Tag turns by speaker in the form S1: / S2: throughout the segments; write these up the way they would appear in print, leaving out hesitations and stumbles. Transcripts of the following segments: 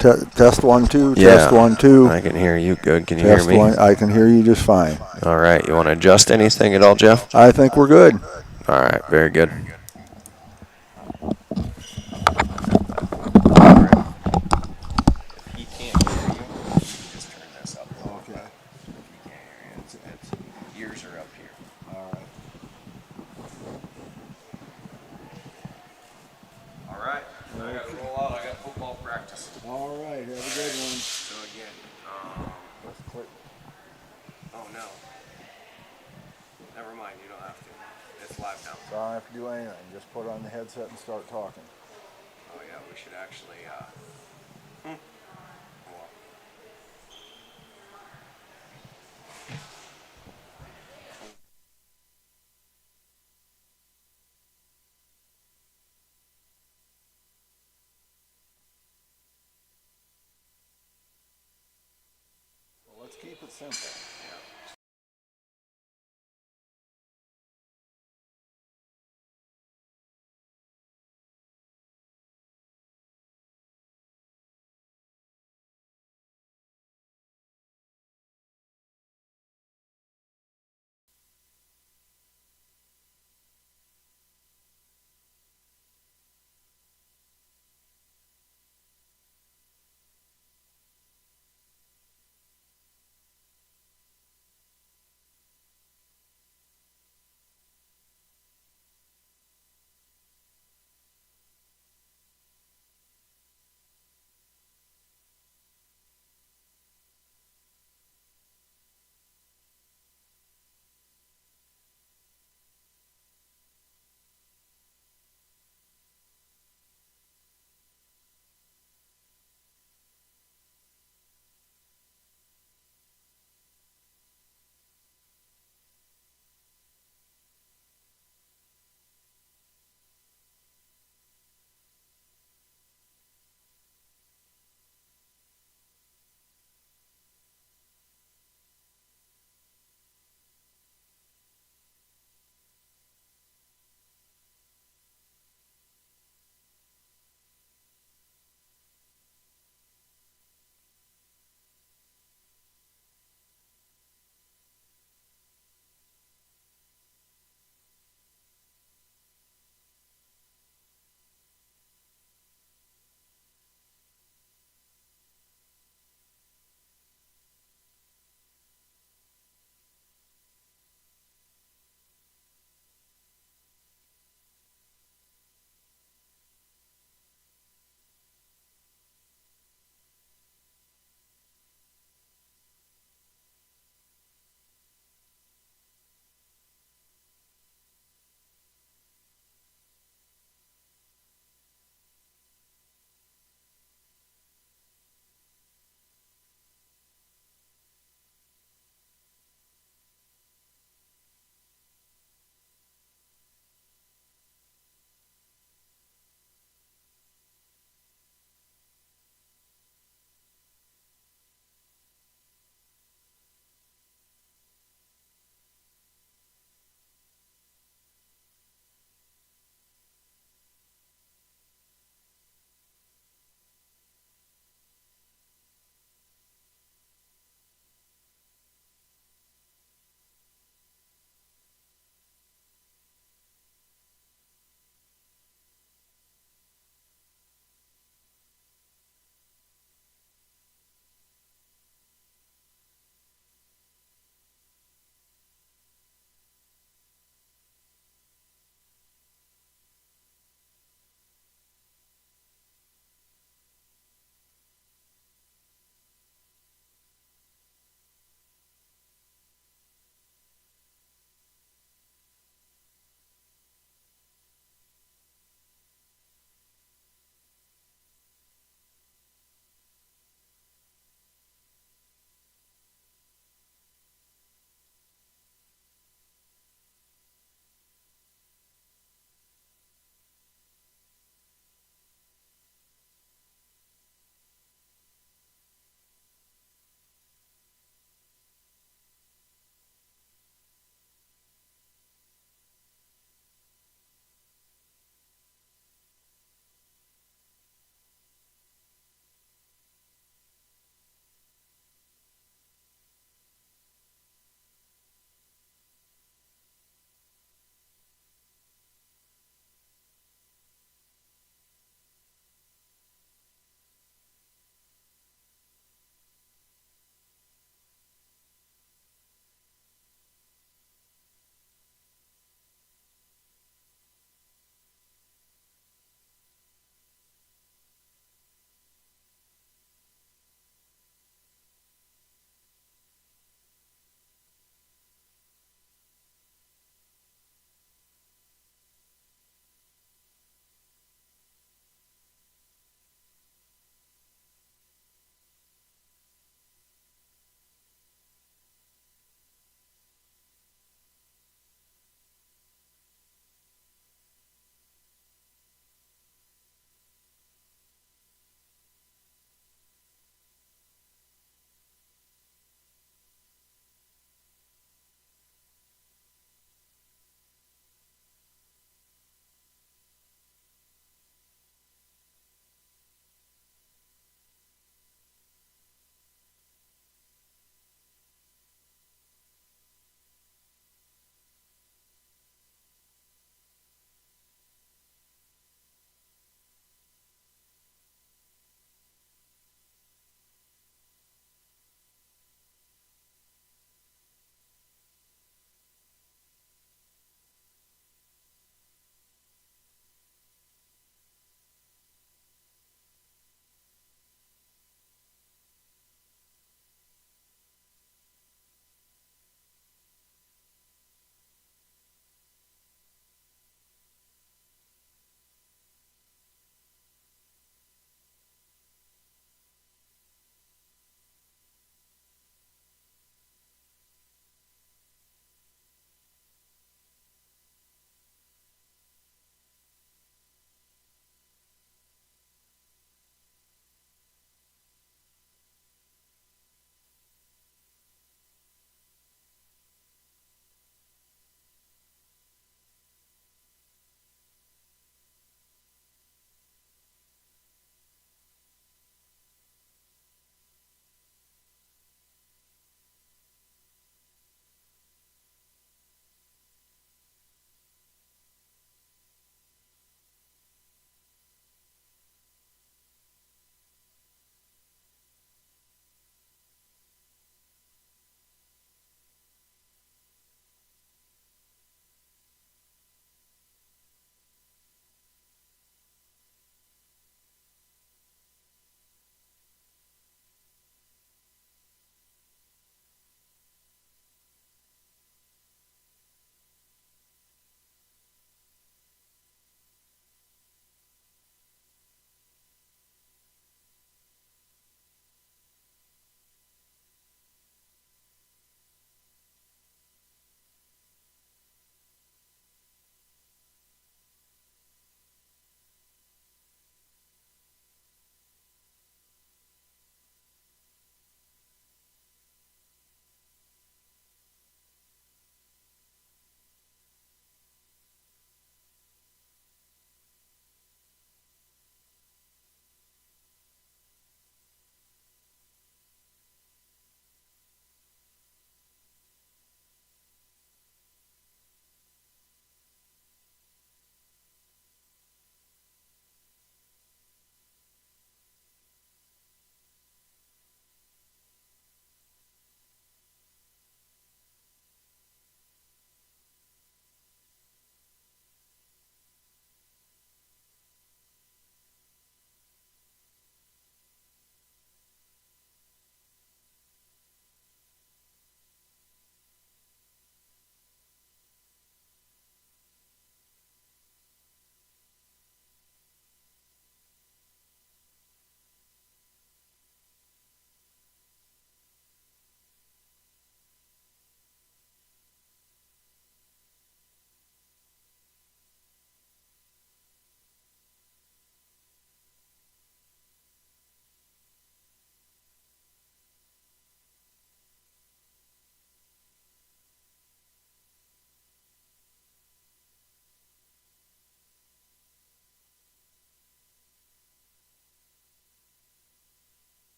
S1: Test 1 2.
S2: Yeah,
S1: Test 1 2.
S2: I can hear you good. Can you
S1: Test
S2: hear me?
S1: 1. I can hear you just fine.
S2: All right. You want to adjust anything at all, Jeff?
S1: I think we're good.
S2: All right. Very good. If he can't hear you, just turn this up.
S1: Okay.
S2: If he can't hear you, it's ears are up here.
S1: All right.
S2: All right. I got to roll out. I got football practice.
S1: All right. Have a good one.
S2: So again, oh no. Never mind. You don't have to. It's live now.
S1: So I don't have to do anything. Just put on the headset and start talking.
S2: Oh yeah, we should actually. Well,
S1: Let's keep it simple.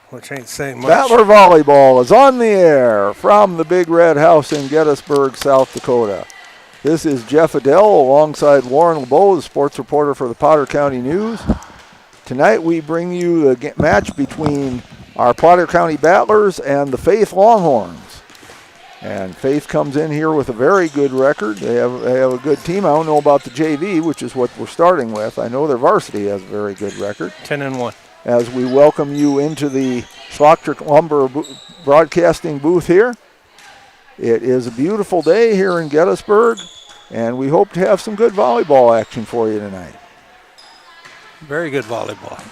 S3: which ain't saying much.
S1: Battler Volleyball is on the air from the Big Red House in Gettysburg, South Dakota. This is Jeff Adele alongside Warren LeBeau, the sports reporter for the Potter County News. Tonight we bring you the match between our Potter County Battlers and the Faith Longhorns. And Faith comes in here with a very good record. They have a good team. I don't know about the JV, which is what we're starting with. I know their varsity has a very good record.
S3: 10-1.
S1: As we welcome you into the Schlocktrick Lumber broadcasting booth here. It is a beautiful day here in Gettysburg, and we hope to have some good volleyball action for you tonight.
S3: Very good volleyball.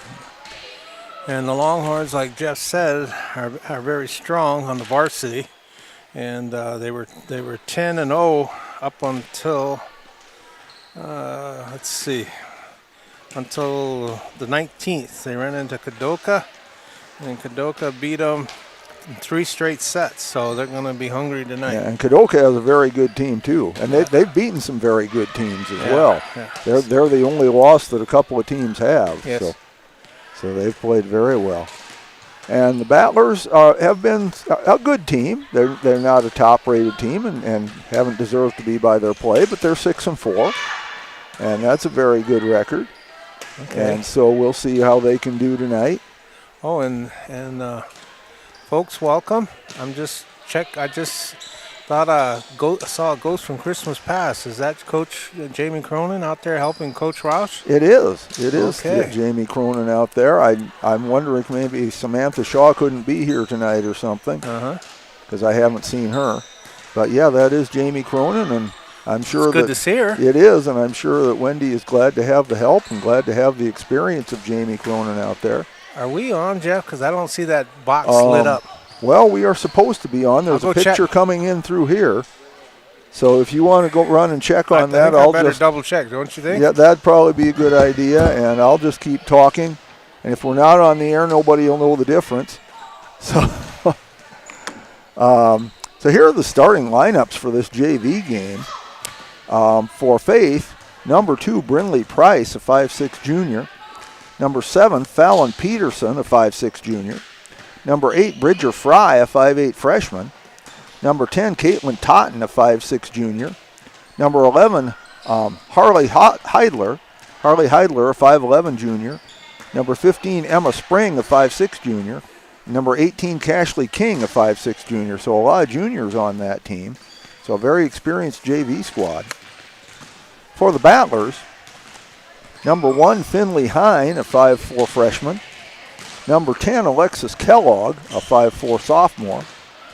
S3: And the Longhorns, like Jeff said, are very strong on the varsity. And they were 10-0 up until until the 19th. They ran into Kadoka, and Kadoka beat them in 3 straight sets. So they're going to be hungry tonight.
S1: Yeah, and Kadoka has a very good team too, and they've beaten some very good teams as well. Yeah. They're the only loss that a couple of teams have.
S3: Yes.
S1: So they've played very well. And the Battlers have been a good team. They're not a top-rated team and haven't deserved to be by their play, but they're 6-4, and that's a very good record. Okay. And so we'll see how they can do tonight.
S3: Oh, and folks, welcome. I just thought saw a ghost from Christmas Past. Is that Coach Jamie Cronin out there helping Coach Roush?
S1: It is. It is
S3: okay.
S1: Jamie Cronin out there. I'm wondering if maybe Samantha Shaw couldn't be here tonight or something, because I haven't seen her. But yeah, that is Jamie Cronin, and I'm sure
S3: it's good to see her.
S1: It is, and I'm sure that Wendy is glad to have the help and glad to have the experience of Jamie Cronin out there.
S3: Are we on, Jeff? Because I don't see that box lit up.
S1: Well, we are supposed to be on. There's a picture coming in through here. So if you want to go run and check on that,
S3: I'll better double check, don't you think?
S1: Yeah, that'd probably be a good idea, and I'll just keep talking. And if we're not on the air, nobody will know the difference. So, so here are the starting lineups for this JV game. For Faith, number 2, Brinley Price, a 5'6 junior. Number 7, Fallon Peterson, a 5'6 junior. Number 8, Bridger Fry, a 5'8 freshman. Number 10, Caitlin Totten, a 5'6 junior. Number 11, Harley Heidler, a 5'11 junior. Number 15, Emma Spring, a 5'6 junior. Number 18, Cashley King, a 5'6 junior. So a lot of juniors on that team. So a very experienced JV squad. For the Battlers, number 1, Finley Hine, a 5'4 freshman. Number 10, Alexis Kellogg, a 5'4 sophomore.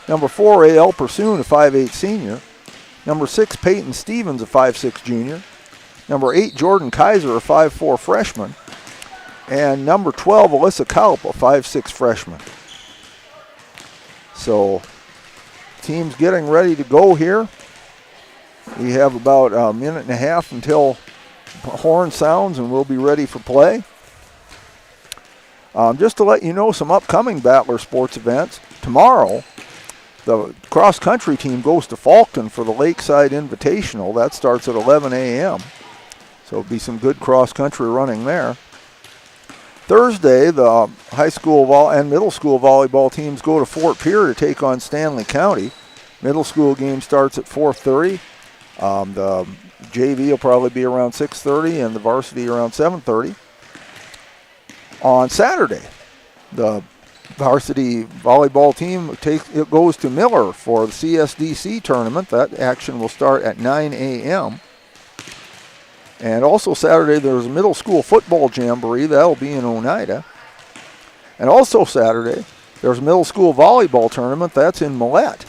S1: Number 4, A.L. Pursoon, a 5'8 senior. Number 6, Peyton Stevens, a 5'6 junior. Number 8, Jordan Kaiser, a 5'4 freshman. And number 12, Alyssa Kaup, a 5'6 freshman. So, team's getting ready to go here. We have about a minute and a half until horn sounds, and we'll be ready for play. Just to let you know some upcoming Battler sports events. Tomorrow, the cross-country team goes to Falkton for the Lakeside Invitational. That starts at 11 a.m. So it'll be some good cross-country running there. Thursday, the high school and middle school volleyball teams go to Fort Pierre to take on Stanley County. Middle school game starts at 4:30. The JV will probably be around 6:30 and the varsity around 7:30. On Saturday, the varsity volleyball team goes to Miller for the CSDC tournament. That action will start at 9 a.m. And also Saturday, there's a middle school football jamboree. That'll be in Oneida. And also Saturday, there's a middle school volleyball tournament. That's in Millette.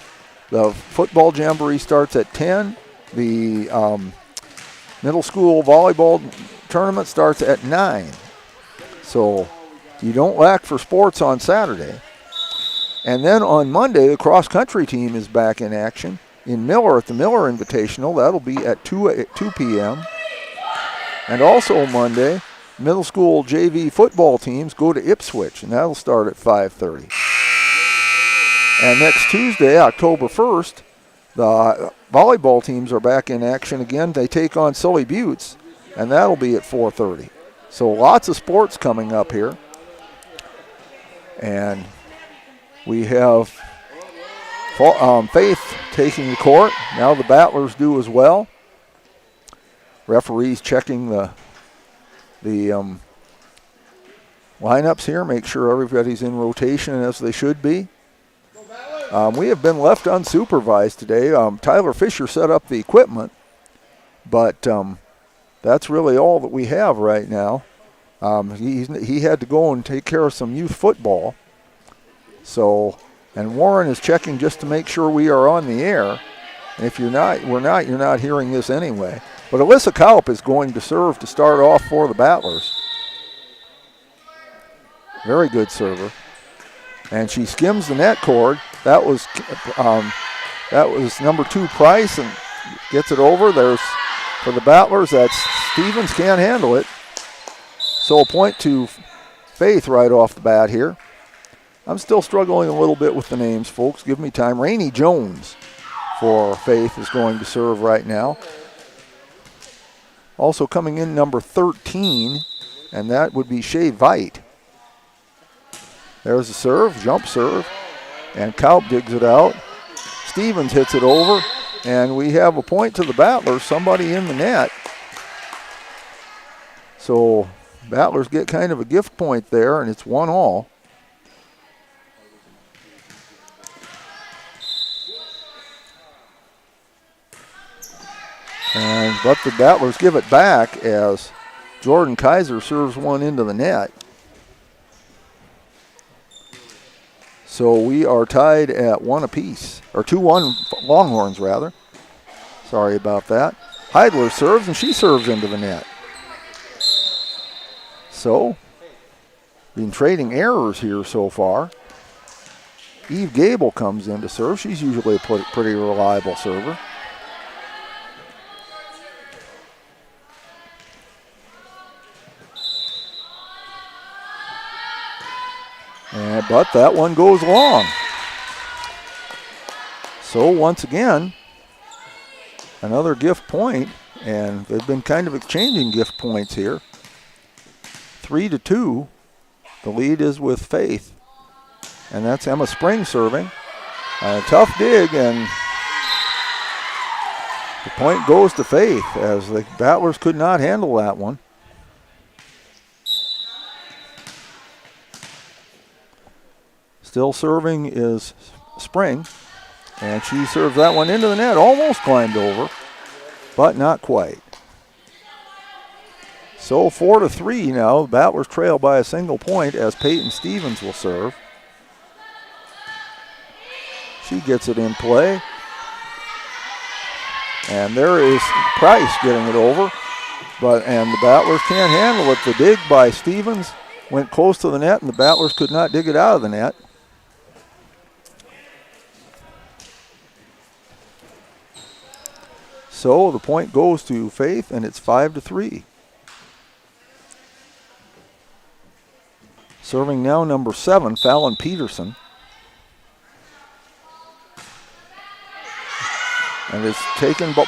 S1: The football jamboree starts at 10. The middle school volleyball tournament starts at 9. So you don't lack for sports on Saturday. And then on Monday, the cross-country team is back in action in Miller at the Miller Invitational. That'll be at 2 p.m. And also Monday, middle school JV football teams go to Ipswich, and that'll start at 5:30. And next Tuesday, October 1st, the volleyball teams are back in action again. They take on Sully Buttes, and that'll be at 4:30. So lots of sports coming up here. And We have Faith taking the court. Now the Battlers do as well. Referees checking the lineups here, make sure everybody's in rotation as they should be. We have been left unsupervised today. Tyler Fisher set up the equipment, but that's really all that we have right now. He had to go and take care of some youth football. So, and Warren is checking just to make sure we are on the air. And if you're not, you're not hearing this anyway. But Alyssa Kaup is going to serve to start off for the Battlers. Very good server. And she skims the net cord. That was number 2 Price and gets it over. There's for the Battlers. That's Stevens, can't handle it. So a point to Faith right off the bat here. I'm still struggling a little bit with the names, folks. Give me time. Rainey Jones for Faith is going to serve right now. Also coming in number 13, and that would be Shea Veit. There's the serve, jump serve, and Kaup digs it out. Stevens hits it over, and we have a point to the Battlers, somebody in the net. So Battlers get kind of a gift point there, and it's 1-all. But the Battlers give it back as Jordan Kaiser serves one into the net. So we are tied at 1 apiece, or 2-1 Longhorns rather. Sorry about that. Heidler serves, and she serves into the net. So, been trading errors here so far. Eve Gable comes in to serve. She's usually a pretty reliable server. But that one goes long. So once again, another gift point, and they've been kind of exchanging gift points here. 3-2, the lead is with Faith, and that's Emma Spring serving. A tough dig, and the point goes to Faith as the Battlers could not handle that one. Still serving is Spring, and she serves that one into the net, almost climbed over, but not quite. So 4-3 now, the Battlers trail by a single point as Peyton Stevens will serve. She gets it in play, and there is Price getting it over, and the Battlers can't handle it. The dig by Stevens went close to the net, and the Battlers could not dig it out of the net. So the point goes to Faith, and it's 5-3. Serving now number 7, Fallon Peterson. And it's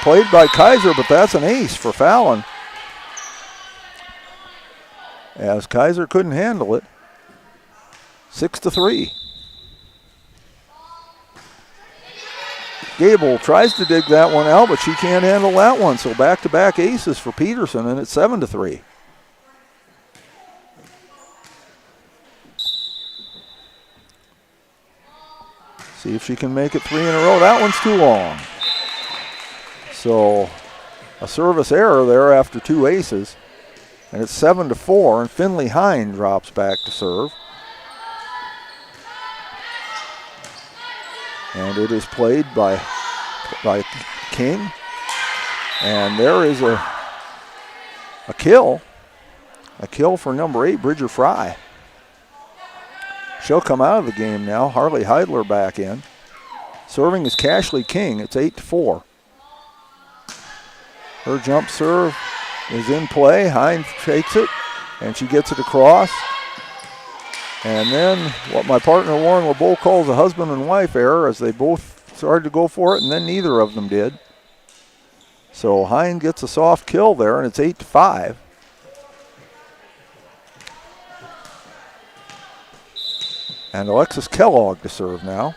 S1: played by Kaiser, but that's an ace for Fallon. As Kaiser couldn't handle it. 6-3. Gable tries to dig that one out, but she can't handle that one. So back-to-back aces for Peterson, and it's 7-3. See if she can make it 3 in a row. That one's too long. So a service error there after 2 aces, and it's 7-4, and Finley Hine drops back to serve. And it is played by King. And there is a kill. A kill for number 8, Bridger Fry. She'll come out of the game now. Harley Heidler back in. Serving is Cashley King. It's 8-4. Her jump serve is in play. Hine takes it, and she gets it across. And then what my partner Warren LeBeau calls a husband and wife error, as they both started to go for it, and then neither of them did. So Hine gets a soft kill there, and it's 8-5. And Alexis Kellogg to serve now.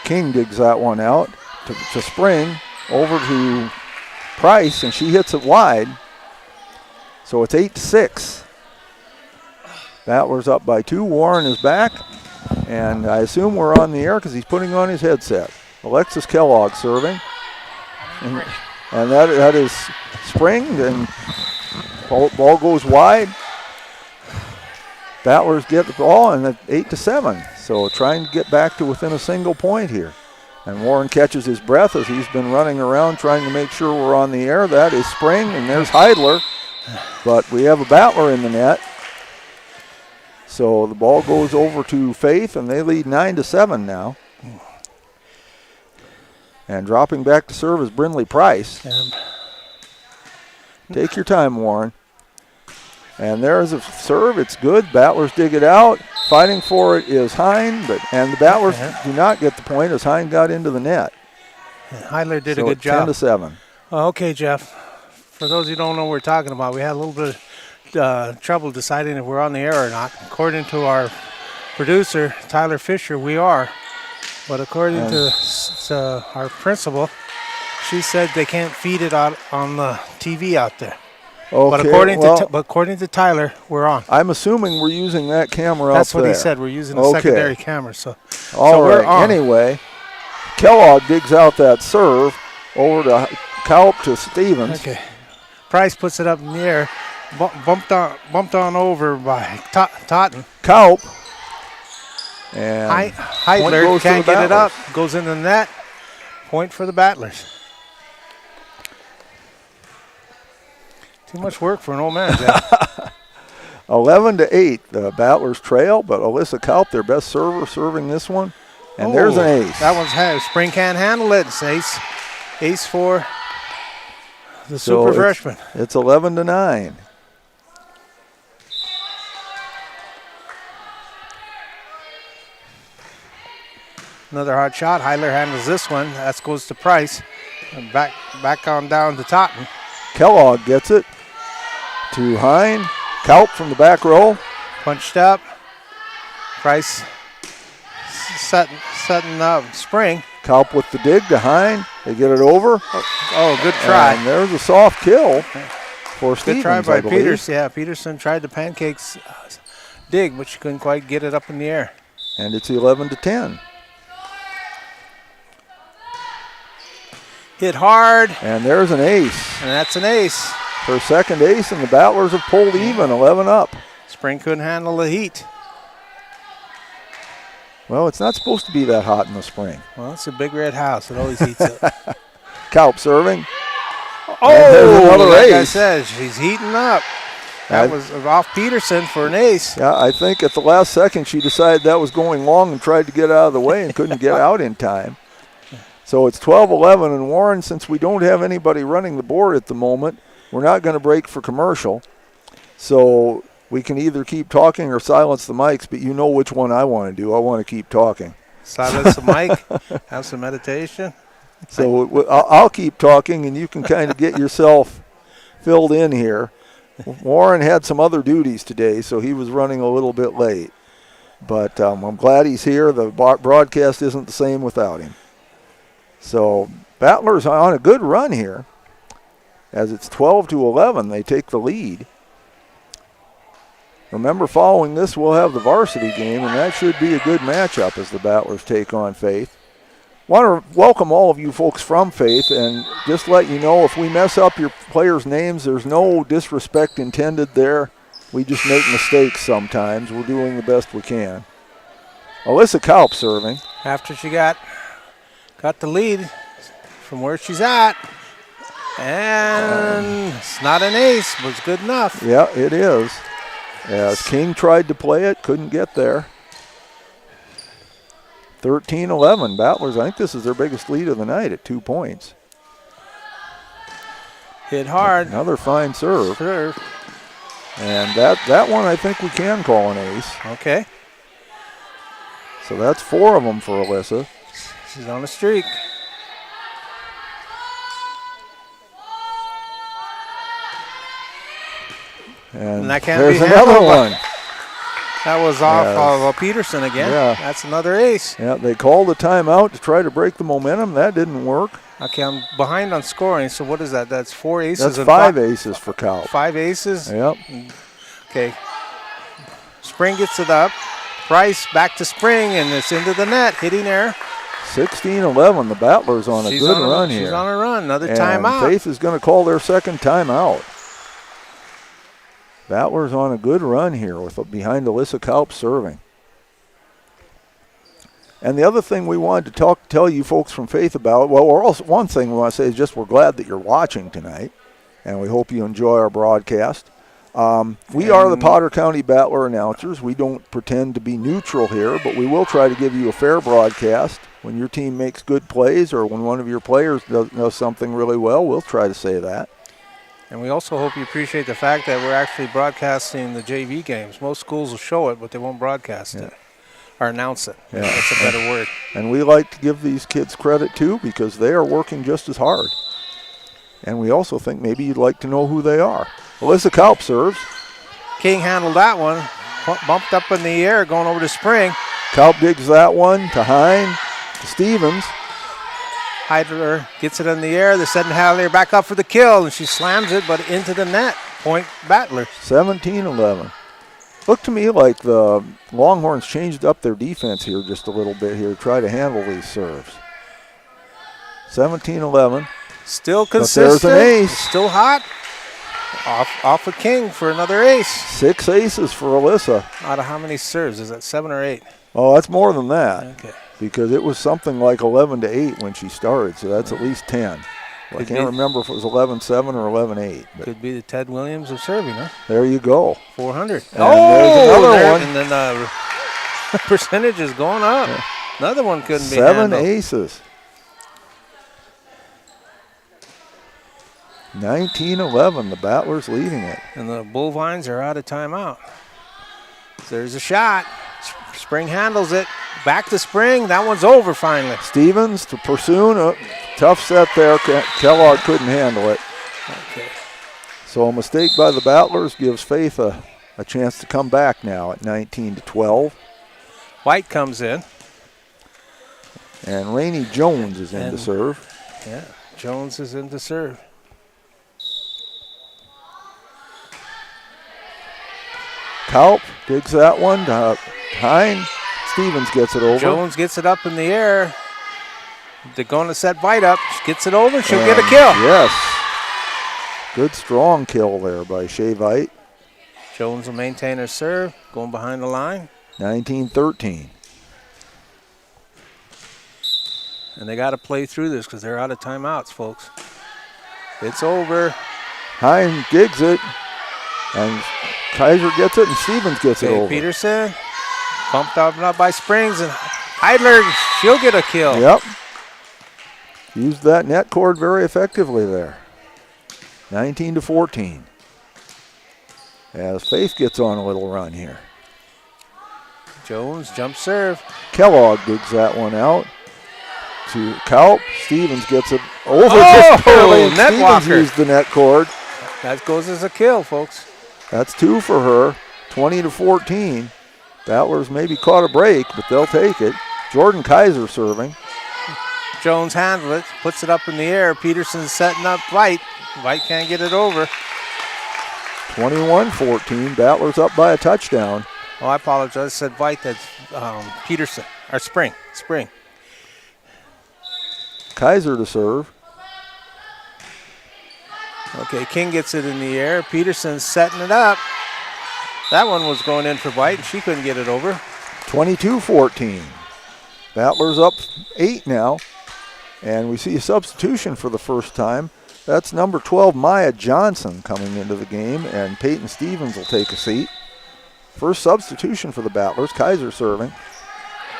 S1: King digs that one out to Spring over to Price, and she hits it wide. So it's 8-6. Battlers up by 2. Warren is back, and I assume we're on the air because he's putting on his headset. Alexis Kellogg serving. And that is Spring, and ball goes wide. Battlers get the ball, and it's 8-7. So trying to get back to within a single point here. And Warren catches his breath as he's been running around trying to make sure we're on the air. That is Spring, and there's Heidler. But we have a Battler in the net. So the ball goes over to Faith, and they lead 9-7 now. And dropping back to serve is Brindley Price. Take your time, Warren. And there's a serve. It's good. Battlers dig it out. Fighting for it is Hine, and the Battlers do not get the point as Hine got into the net.
S3: Heidler did a good job.
S1: 10-7.
S3: Okay, Jeff. For those who don't know what we're talking about, we had a little bit of trouble deciding if we're on the air or not. According to our producer, Tyler Fisher, we are. But according to our principal, she said they can't feed it out on the TV out there.
S1: Okay,
S3: but according to Tyler, we're on.
S1: I'm assuming we're using that camera
S3: That's
S1: up there.
S3: what he said. We're using a secondary camera.
S1: All right.
S3: We're on.
S1: Anyway, Kellogg digs out that serve over to Kaup to Stevens.
S3: Okay. Price puts it up in the air. Bumped on over by Totten.
S1: Kaup. And
S3: Heidler can't get it up. Goes in the net. Point for the Battlers. Too much work for an old man, Jeff.
S1: 11-8. The Battlers trail, but Alyssa Kaup, their best server, serving this one. And there's an ace.
S3: That one's Spring can't handle it. It's ace for the super freshman.
S1: It's 11-9.
S3: Another hard shot. Heidler handles this one. That goes to Price. And back on down to Totten.
S1: Kellogg gets it to Hine. Kaup from the back row.
S3: Punched up. Price setting up Spring.
S1: Kaup with the dig to Hine. They get it over.
S3: Oh, good try.
S1: And there's a soft kill for Stevens,
S3: good try by
S1: I believe.
S3: Peterson. Yeah, Peterson tried the pancakes dig, but she couldn't quite get it up in the air.
S1: And it's 11-10.
S3: Hit hard.
S1: And there's an ace.
S3: And that's an ace.
S1: Her second ace, and the Battlers have pulled even, 11 up.
S3: Spring couldn't handle the heat.
S1: Well, it's not supposed to be that hot in the spring.
S3: Well, it's a big red house. It always heats up.
S1: Kaup serving.
S3: Oh,
S1: there's another
S3: like
S1: ace.
S3: I said, she's heating up. That was off Peterson for an ace.
S1: Yeah, I think at the last second she decided that was going long and tried to get out of the way and couldn't get out in time. So it's 12-11, and Warren, since we don't have anybody running the board at the moment, we're not going to break for commercial. So we can either keep talking or silence the mics, but you know which one I want to do. I want to keep talking.
S3: Silence the mic, have some meditation.
S1: So I'll keep talking, and you can kind of get yourself filled in here. Warren had some other duties today, so he was running a little bit late. But I'm glad he's here. The broadcast isn't the same without him. So Battlers on a good run here. As it's 12-11, they take the lead. Remember, following this, we'll have the varsity game, and that should be a good matchup as the Battlers take on Faith. Want to welcome all of you folks from Faith, and just let you know if we mess up your players' names, there's no disrespect intended there. We just make mistakes sometimes. We're doing the best we can. Alyssa Kaup serving.
S3: After she got the lead from where she's at. And it's not an ace, but it's good enough.
S1: Yeah, it is. As King tried to play it, couldn't get there. 13-11. Battlers, I think this is their biggest lead of the night at 2 points.
S3: Hit hard.
S1: Another fine serve.
S3: Serve.
S1: And that one I think we can call an ace.
S3: Okay.
S1: So that's 4 of them for Alyssa.
S3: She's on a streak.
S1: And
S3: that can't
S1: there's
S3: be
S1: another
S3: handled.
S1: one.
S3: That was off of Peterson again.
S1: Yeah.
S3: That's another ace.
S1: Yeah, they called a timeout to try to break the momentum. That didn't work.
S3: Okay, I'm behind on scoring, so what is that? That's 4 aces.
S1: That's
S3: and
S1: 5 aces for Cal.
S3: 5 aces?
S1: Yep.
S3: Okay. Spring gets it up. Price back to Spring, and it's into the net, hitting there.
S1: 16-11. The Battlers on a good run here.
S3: She's on a run. Another
S1: and
S3: timeout.
S1: Faith is going to call their second timeout. Battlers on a good run here with behind Alyssa Kalp serving. And the other thing we wanted to tell you folks from Faith about, well, one thing we want to say is just we're glad that you're watching tonight, and we hope you enjoy our broadcast. We are the Potter County Battler announcers. We don't pretend to be neutral here, but we will try to give you a fair broadcast. When your team makes good plays or when one of your players does something really well, we'll try to say that.
S3: And we also hope you appreciate the fact that we're actually broadcasting the JV games. Most schools will show it, but they won't broadcast it or announce it.
S1: Yeah.
S3: That's a better word.
S1: And we like to give these kids credit, too, because they are working just as hard. And we also think maybe you'd like to know who they are. Alyssa Kalp serves.
S3: King handled that one. Bumped up in the air, going over to Spring.
S1: Kalp digs that one to Hine, to Stevens.
S3: Heidler gets it in the air. They're setting Hadley back up for the kill, and she slams it, but into the net. Point Battler.
S1: 17-11. Looked to me like the Longhorns changed up their defense here just a little bit here to try to handle these serves. 17-11.
S3: Still consistent.
S1: But there's an ace.
S3: Still hot. Off of King for another ace.
S1: 6 aces for Alyssa.
S3: Out of how many serves? Is that 7 or 8?
S1: Oh, that's more than that.
S3: Okay.
S1: Because it was something like 11-8 when she started, so that's at least 10. Well, I can't remember if it was 11-7 or 11-8.
S3: Could be the Ted Williams of serving, huh?
S1: There you go.
S3: 400.
S1: And there's another one.
S3: And then percentage is going up. Yeah. Another one couldn't be
S1: 7 aces. 19-11, the Battlers leading it.
S3: And the Bullvines are out of timeout. There's a shot. Spring handles it. Back to Spring. That one's over finally.
S1: Stevens to Pursoon. Tough set there. Kellogg couldn't handle it.
S3: Okay.
S1: So a mistake by the Battlers gives Faith a chance to come back now at 19-12.
S3: White comes in.
S1: And Rainey Jones is in to serve.
S3: Yeah, Jones is in to serve.
S1: Kalp digs that one to Hine. Stevens gets it over.
S3: Jones gets it up in the air. They're going to set White up. She gets it over. She'll get a kill.
S1: Yes. Good strong kill there by Shea Veit.
S3: Jones will maintain her serve. Going behind the line.
S1: 19-13.
S3: And they got to play through this because they're out of timeouts, folks. It's over.
S1: Hine digs it. And Kaiser gets it and Stevens gets it over.
S3: Peterson bumped up by Springs and Heidler, she'll get a kill.
S1: Yep. Used that net cord very effectively there. 19-14. As Faith gets on a little run here.
S3: Jones jump serve.
S1: Kellogg digs that one out to Kalp. Stevens gets it over.
S3: Net
S1: Stevens
S3: walker.
S1: used the net cord.
S3: That goes as a kill, folks.
S1: That's 2 for her. 20-14. Battlers maybe caught a break, but they'll take it. Jordan Kaiser serving.
S3: Jones handles it, puts it up in the air. Peterson's setting up White. White can't get it over.
S1: 21-14. Battlers up by a touchdown.
S3: Oh, I apologize. I said White. That's Peterson. Or Spring. Spring.
S1: Kaiser to serve.
S3: Okay, King gets it in the air. Peterson's setting it up. That one was going in for White, and she couldn't get it over.
S1: 22-14. Battlers up 8 now. And we see a substitution for the first time. That's number 12, Maya Johnson, coming into the game, and Peyton Stevens will take a seat. First substitution for the Battlers. Kaiser serving.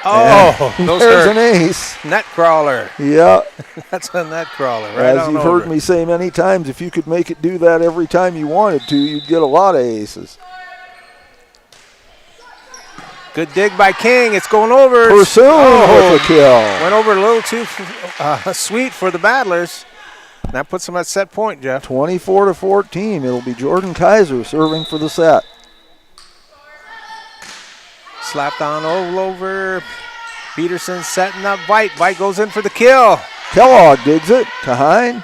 S3: Oh,
S1: there's an ace.
S3: Net crawler.
S1: Yeah.
S3: That's a net crawler, right?
S1: As you've heard me say many times, if you could make it do that every time you wanted to, you'd get a lot of aces.
S3: Good dig by King. It's going over.
S1: Pursoon with a kill.
S3: Went over a little too sweet for the Battlers. That puts them at set point, Jeff.
S1: 24-14. It'll be Jordan Kaiser serving for the set.
S3: Slapped on all over. Peterson setting up White. White goes in for the kill.
S1: Kellogg digs it to Hine.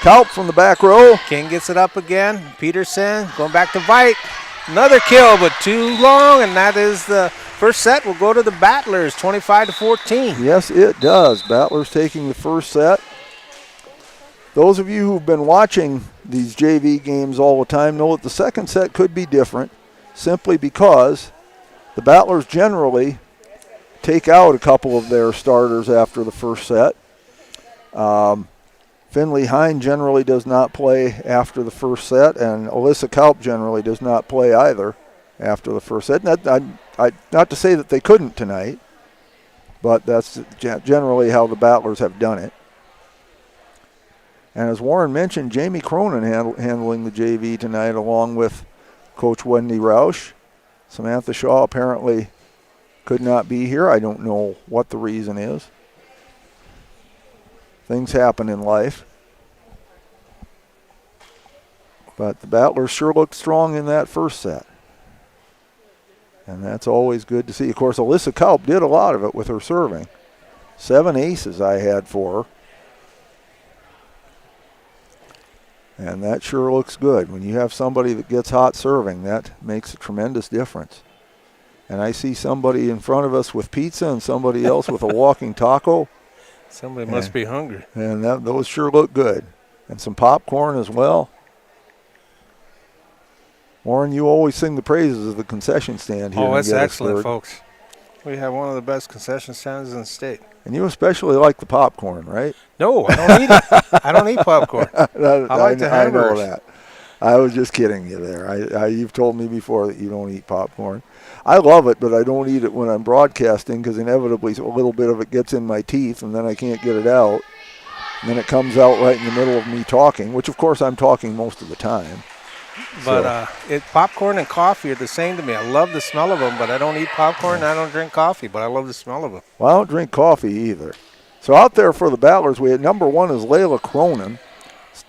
S1: Kaup from the back row.
S3: King gets it up again. Peterson going back to White. Another kill, but too long, and that is the first set. Will go to the Battlers, 25-14.
S1: Yes, it does. Battlers taking the first set. Those of you who've been watching these JV games all the time know that the second set could be different simply because the Battlers generally take out a couple of their starters after the first set. Finley Hine generally does not play after the first set, and Alyssa Kaup generally does not play either after the first set. Not to say that they couldn't tonight, but that's generally how the Battlers have done it. And as Warren mentioned, Jamie Cronin handling the JV tonight along with Coach Wendy Roush. Samantha Shaw apparently could not be here. I don't know what the reason is. Things happen in life. But the Battlers sure looked strong in that first set. And that's always good to see. Of course, Alyssa Kaup did a lot of it with her serving. 7 aces I had for her. And that sure looks good. When you have somebody that gets hot serving, that makes a tremendous difference. And I see somebody in front of us with pizza and somebody else with a walking taco.
S3: Somebody must be hungry.
S1: And those sure look good. And some popcorn as well. Warren, you always sing the praises of the concession stand here in
S3: That's
S1: Gettysburg.
S3: excellent, folks. We have one of the best concession stands in the state.
S1: And you especially like the popcorn, right?
S3: No, I don't eat it. I don't eat popcorn. I like the
S1: I know
S3: hamburgers.
S1: that. I was just kidding you there. You've told me before that you don't eat popcorn. I love it, but I don't eat it when I'm broadcasting because inevitably a little bit of it gets in my teeth and then I can't get it out. And then it comes out right in the middle of me talking, which of course I'm talking most of the time.
S3: But popcorn and coffee are the same to me. I love the smell of them, but I don't eat popcorn and I don't drink coffee, but I love the smell of them.
S1: Well, I don't drink coffee either. So out there for the Battlers, we had number 1 is Layla Cronin.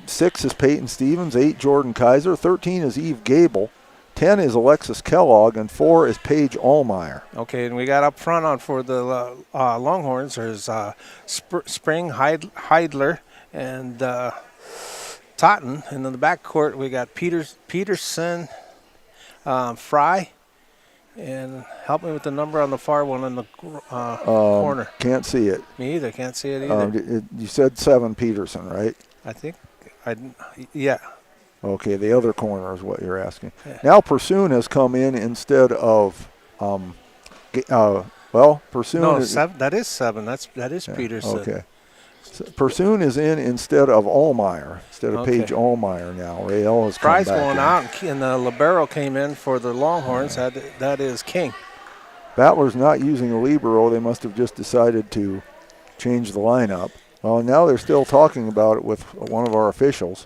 S1: 6 is Peyton Stevens. 8, Jordan Kaiser. 13 is Eve Gable. 10 is Alexis Kellogg. And 4 is Paige Allmeyer.
S3: Okay, and we got up front for the Longhorns. There's Spring, Heidler, and Totten. And in the back court, we got Peterson, Fry, and help me with the number on the far one in the corner.
S1: Can't see it.
S3: Me either. Can't see it either.
S1: You said 7 Peterson, right?
S3: I think. Yeah.
S1: Okay, the other corner is what you're asking.
S3: Yeah.
S1: Now Pursoon has come in instead of, Pursoon.
S3: No,
S1: is,
S3: 7. That is 7. That is Peterson.
S1: Okay. So Pursoon is in instead of Allmeyer, instead of
S3: Okay.
S1: Paige Allmeyer now. Rael has come
S3: Fry's
S1: back
S3: going
S1: in.
S3: out, and the libero came in for the Longhorns. That is King.
S1: Battler's not using a libero. They must have just decided to change the lineup. Well, now they're still talking about it with one of our officials.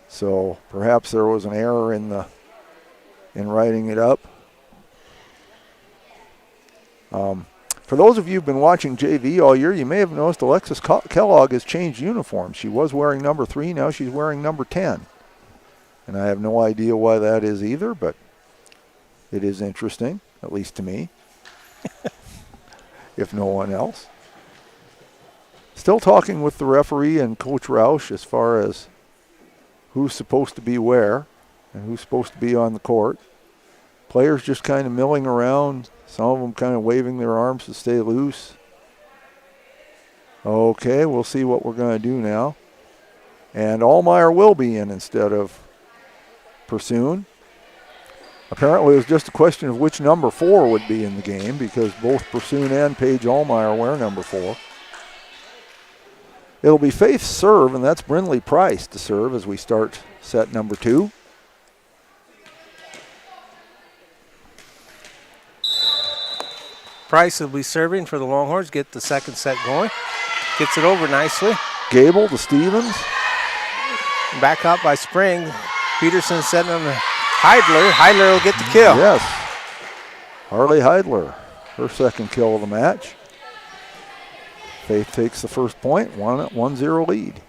S1: So perhaps there was an error in writing it up. For those of you who've been watching JV all year, you may have noticed Alexis Kellogg has changed uniforms. She was wearing number 3, now she's wearing number 10. And I have no idea why that is either, but it is interesting, at least to me, if no one else. Still talking with the referee and Coach Roush as far as who's supposed to be where and who's supposed to be on the court. Players just kind of milling around, some of them kind of waving their arms to stay loose. Okay, we'll see what we're going to do now. And Allmeyer will be in instead of Pursoon. Apparently it was just a question of which number 4 would be in the game because both Pursoon and Paige Allmeyer wear number 4. It'll be Faith's serve, and that's Brindley Price to serve as we start set number 2.
S3: Price will be serving for the Longhorns. Get the second set going. Gets it over nicely.
S1: Gable to Stevens.
S3: Back up by Spring. Peterson setting on the Heidler. Heidler will get the kill.
S1: Yes. Harley Heidler, her second kill of the match. Faith takes the first point, 1-0 lead.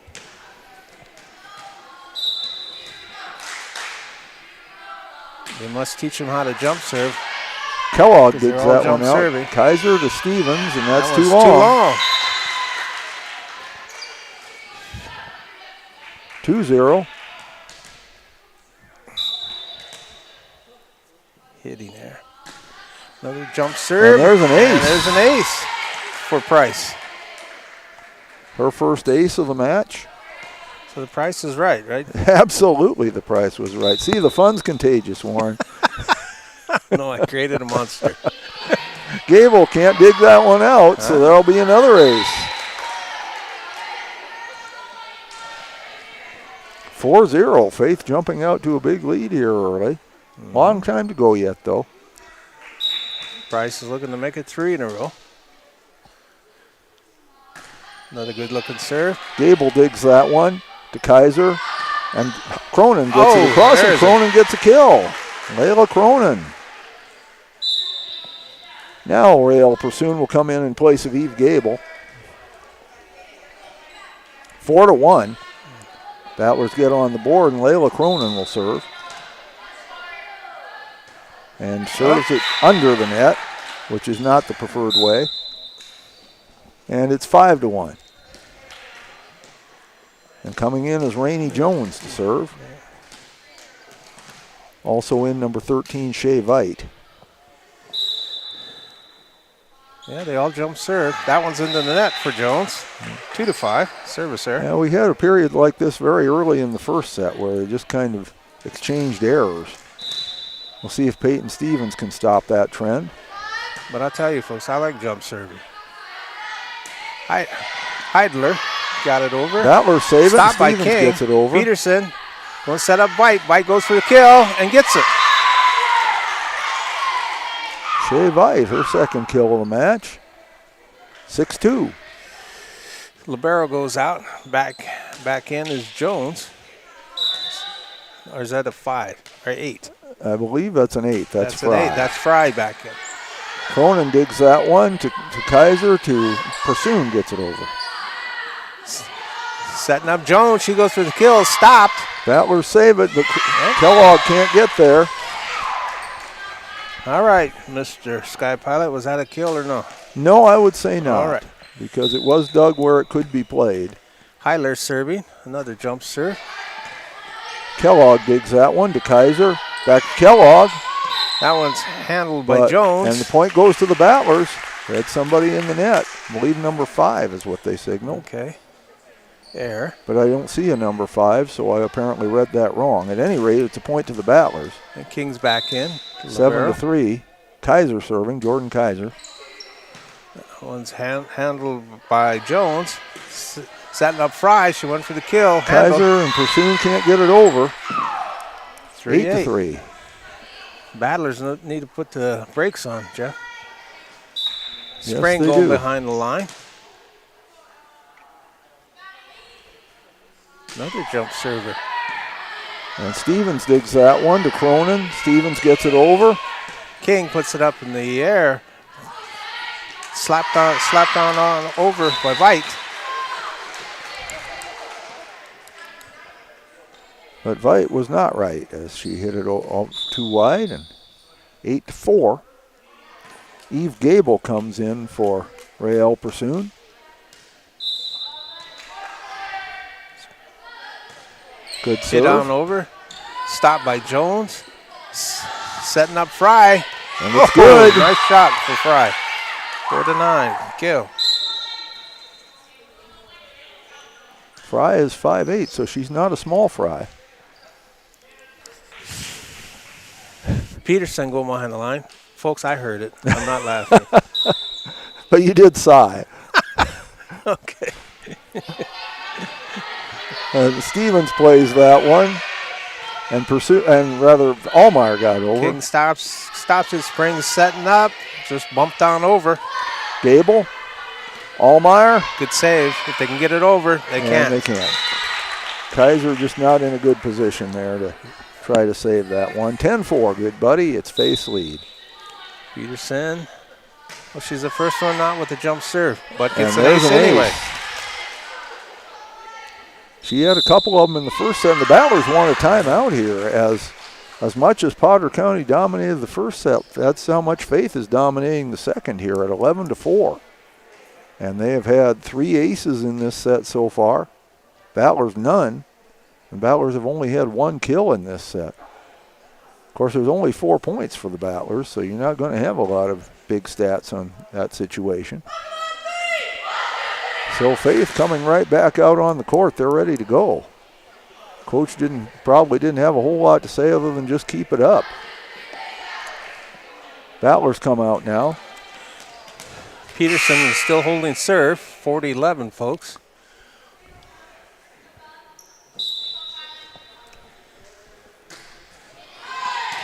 S3: They must teach him how to jump serve.
S1: Kellogg
S3: 'Cause
S1: digs
S3: they're all
S1: that one
S3: jump
S1: out.
S3: serving.
S1: Kaiser to Stevens, and that's
S3: That
S1: too
S3: one's
S1: long.
S3: Too long.
S1: 2-0.
S3: Hitting there. Another jump serve.
S1: And there's an ace.
S3: And there's an ace for Price.
S1: Her first ace of the match.
S3: So the price is right?
S1: Absolutely, the price was right. See, the fun's contagious, Warren.
S3: No, I created a monster.
S1: Gable can't dig that one out, so there'll be another ace. 4-0. Faith jumping out to a big lead here early. Long time to go yet, though.
S3: Price is looking to make it 3 in a row. Another good-looking serve.
S1: Gable digs that one to Kaiser, and Cronin gets it across, and
S3: there's
S1: Cronin gets a kill. Layla Cronin. Now Rael Pursoon will come in place of Eve Gable. 4-1. Battlers get on the board, and Layla Cronin will serve. And serves it under the net, which is not the preferred way. And it's 5-1. And coming in is Rainey Jones to serve. Also in number 13, Shea Veit.
S3: Yeah, they all jump serve. That one's into the net for Jones. 2-5. Service there.
S1: Yeah, we had a period like this very early in the first set where they just kind of exchanged errors. We'll see if Peyton Stevens can stop that trend.
S3: But I'll tell you, folks, I like jump serving. Heidler got it over.
S1: Battlers save it.
S3: Stopped by
S1: Stevens
S3: King.
S1: gets it over.
S3: Peterson going to set up Veit. Veit goes for the kill and gets it.
S1: Shea Veit, her second kill of the match. 6-2.
S3: Libero goes out. Back in is Jones. Or is that a 5 or 8?
S1: I believe that's an 8. That's
S3: an
S1: Fry.
S3: 8. That's Fry back in.
S1: Cronin digs that one to Kaiser, to Pursoon gets it over.
S3: Setting up Jones. She goes for the kill. Stopped.
S1: Battlers save it, but Kellogg can't get there.
S3: All right, Mr. Sky Pilot. Was that a kill or no?
S1: No, I would say not.
S3: All right.
S1: Because it was dug where it could be played.
S3: Heidler serving. Another jump serve.
S1: Kellogg digs that one to Kaiser. Back to Kellogg.
S3: That one's handled by Jones.
S1: And the point goes to the Battlers. They had somebody in the net. I believe number 5 is what they signaled.
S3: Okay. Error.
S1: But I don't see a number 5, so I apparently read that wrong. At any rate, it's a point to the Battlers.
S3: And King's back in.
S1: 7-3. Kaiser serving, Jordan Kaiser.
S3: That one's handled by Jones. Setting up Fry. She went for the kill.
S1: Kaiser and Pursoon can't get it over.
S3: 3-8.
S1: 8-3.
S3: Battlers need to put the brakes on, Jeff.
S1: Yes,
S3: Spring
S1: they
S3: going
S1: do.
S3: behind the line. Another jump server.
S1: And Stevens digs that one to Cronin. Stevens gets it over.
S3: King puts it up in the air. Slapped on over by Veit.
S1: But Veit was not right as she hit it all too wide, and 8-4. Eve Gable comes in for Rael Pursoon. Good
S3: Hit on
S1: serve.
S3: over. Stopped by Jones. Setting up Fry.
S1: And it's good.
S3: Nice shot for Fry. 4-9. Kill.
S1: Fry is 5'8", so she's not a small Fry.
S3: Peterson going behind the line. Folks, I heard it. I'm not laughing.
S1: But you did sigh.
S3: Okay.
S1: Stevens plays that one, and Allmeyer got over.
S3: King stops his spring, setting up. Just bumped on over.
S1: Gable, Allmeyer.
S3: Good save. If they can get it over, they can't.
S1: They can't. Kaiser just not in a good position there to try to save that one. 10-4, good buddy. It's Faith's lead.
S3: Peterson. Well, she's the first one not with the jump serve, but gets
S1: And
S3: an
S1: there's
S3: ace
S1: an
S3: anyway.
S1: ace. She had a couple of them in the first set, and the Battlers want a timeout here as as much as Potter County dominated the first set, that's how much Faith is dominating the second here at 11-4. And they have had 3 aces in this set so far. Battlers none. And Battlers have only had 1 kill in this set. Of course, there's only 4 points for the Battlers, so you're not going to have a lot of big stats on that situation. So Faith coming right back out on the court. They're ready to go. Coach probably didn't have a whole lot to say other than just keep it up. Battlers come out now.
S3: Peterson is still holding serve, 40-11, folks.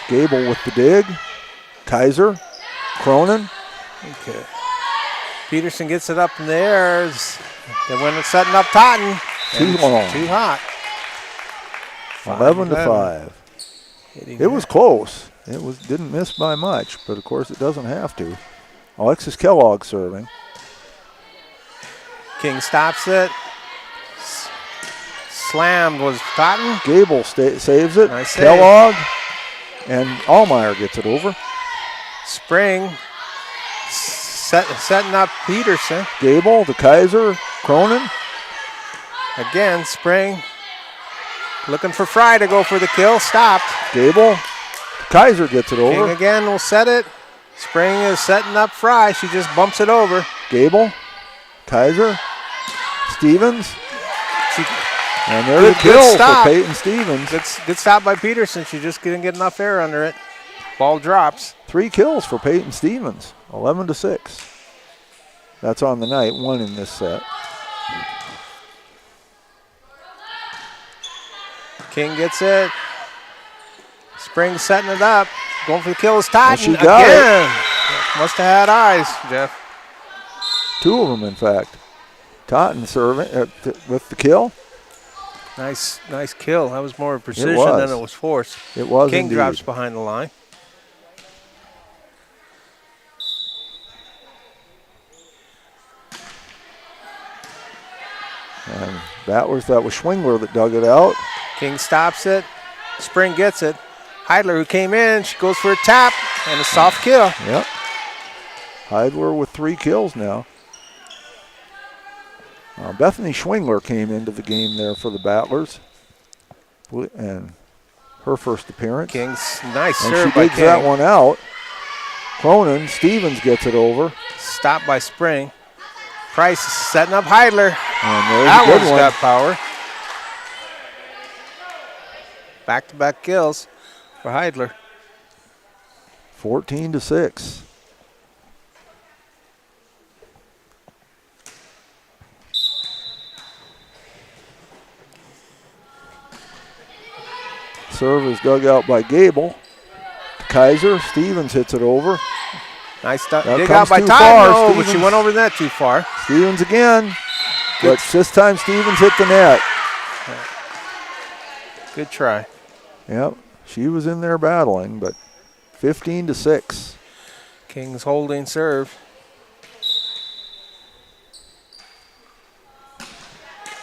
S1: Gable with the dig. Kaiser. Cronin.
S3: Okay. Peterson gets it up in the air. They went setting up Totten.
S1: Too long.
S3: Too hot.
S1: 11-5. It was close. It didn't miss by much, but of course it doesn't have to. Alexis Kellogg serving.
S3: King stops it. Slammed was Totten.
S1: Gable saves it.
S3: Nice save.
S1: Kellogg and Allmeyer gets it over.
S3: Spring setting up Peterson.
S1: Gable to Kaiser. Cronin.
S3: Again, Spring looking for Fry to go for the kill. Stopped.
S1: Gable. Kaiser gets it over.
S3: King again will set it. Spring is setting up Fry. She just bumps it over.
S1: Gable. Kaiser. Stevens.
S3: She,
S1: and there's a kill for Peyton Stevens.
S3: Good stop by Peterson. She just didn't get enough air under it. Ball drops.
S1: 3 kills for Peyton Stevens. 11-6. That's on the night. 1 in this set.
S3: King gets it. Spring setting it up. Going for the kill is Totten.
S1: She got
S3: again.
S1: it.
S3: Must have had eyes, Jeff.
S1: 2 of them, in fact. Totten serving with the kill.
S3: Nice kill. That was more precision than it was force.
S1: It was
S3: King
S1: indeed.
S3: drops behind the line.
S1: And that was Schwingler that dug it out.
S3: King stops it. Spring gets it. Heidler, who came in, she goes for a tap and a soft kill.
S1: Yep. Heidler with 3 kills now. Bethany Schwingler came into the game there for the Battlers. And her first appearance.
S3: King's nice
S1: and
S3: serve
S1: she
S3: by
S1: digs
S3: King.
S1: that one out. Cronin, Stevens gets it over.
S3: Stopped by Spring. Price setting up Heidler.
S1: And there's
S3: That
S1: a good
S3: one's
S1: one.
S3: got power. Back-to-back kills for Heidler.
S1: 14-6. Serve is dug out by Gable. Kaiser. Stevens hits it over.
S3: Nice dig
S1: comes
S3: out by
S1: too
S3: Todd.
S1: far.
S3: No, but she
S1: Stevens.
S3: went over the net too far.
S1: Stevens again.
S3: Good.
S1: But this time Stevens hit the net.
S3: Good try.
S1: Yep. She was in there battling, but 15-6.
S3: King's holding serve.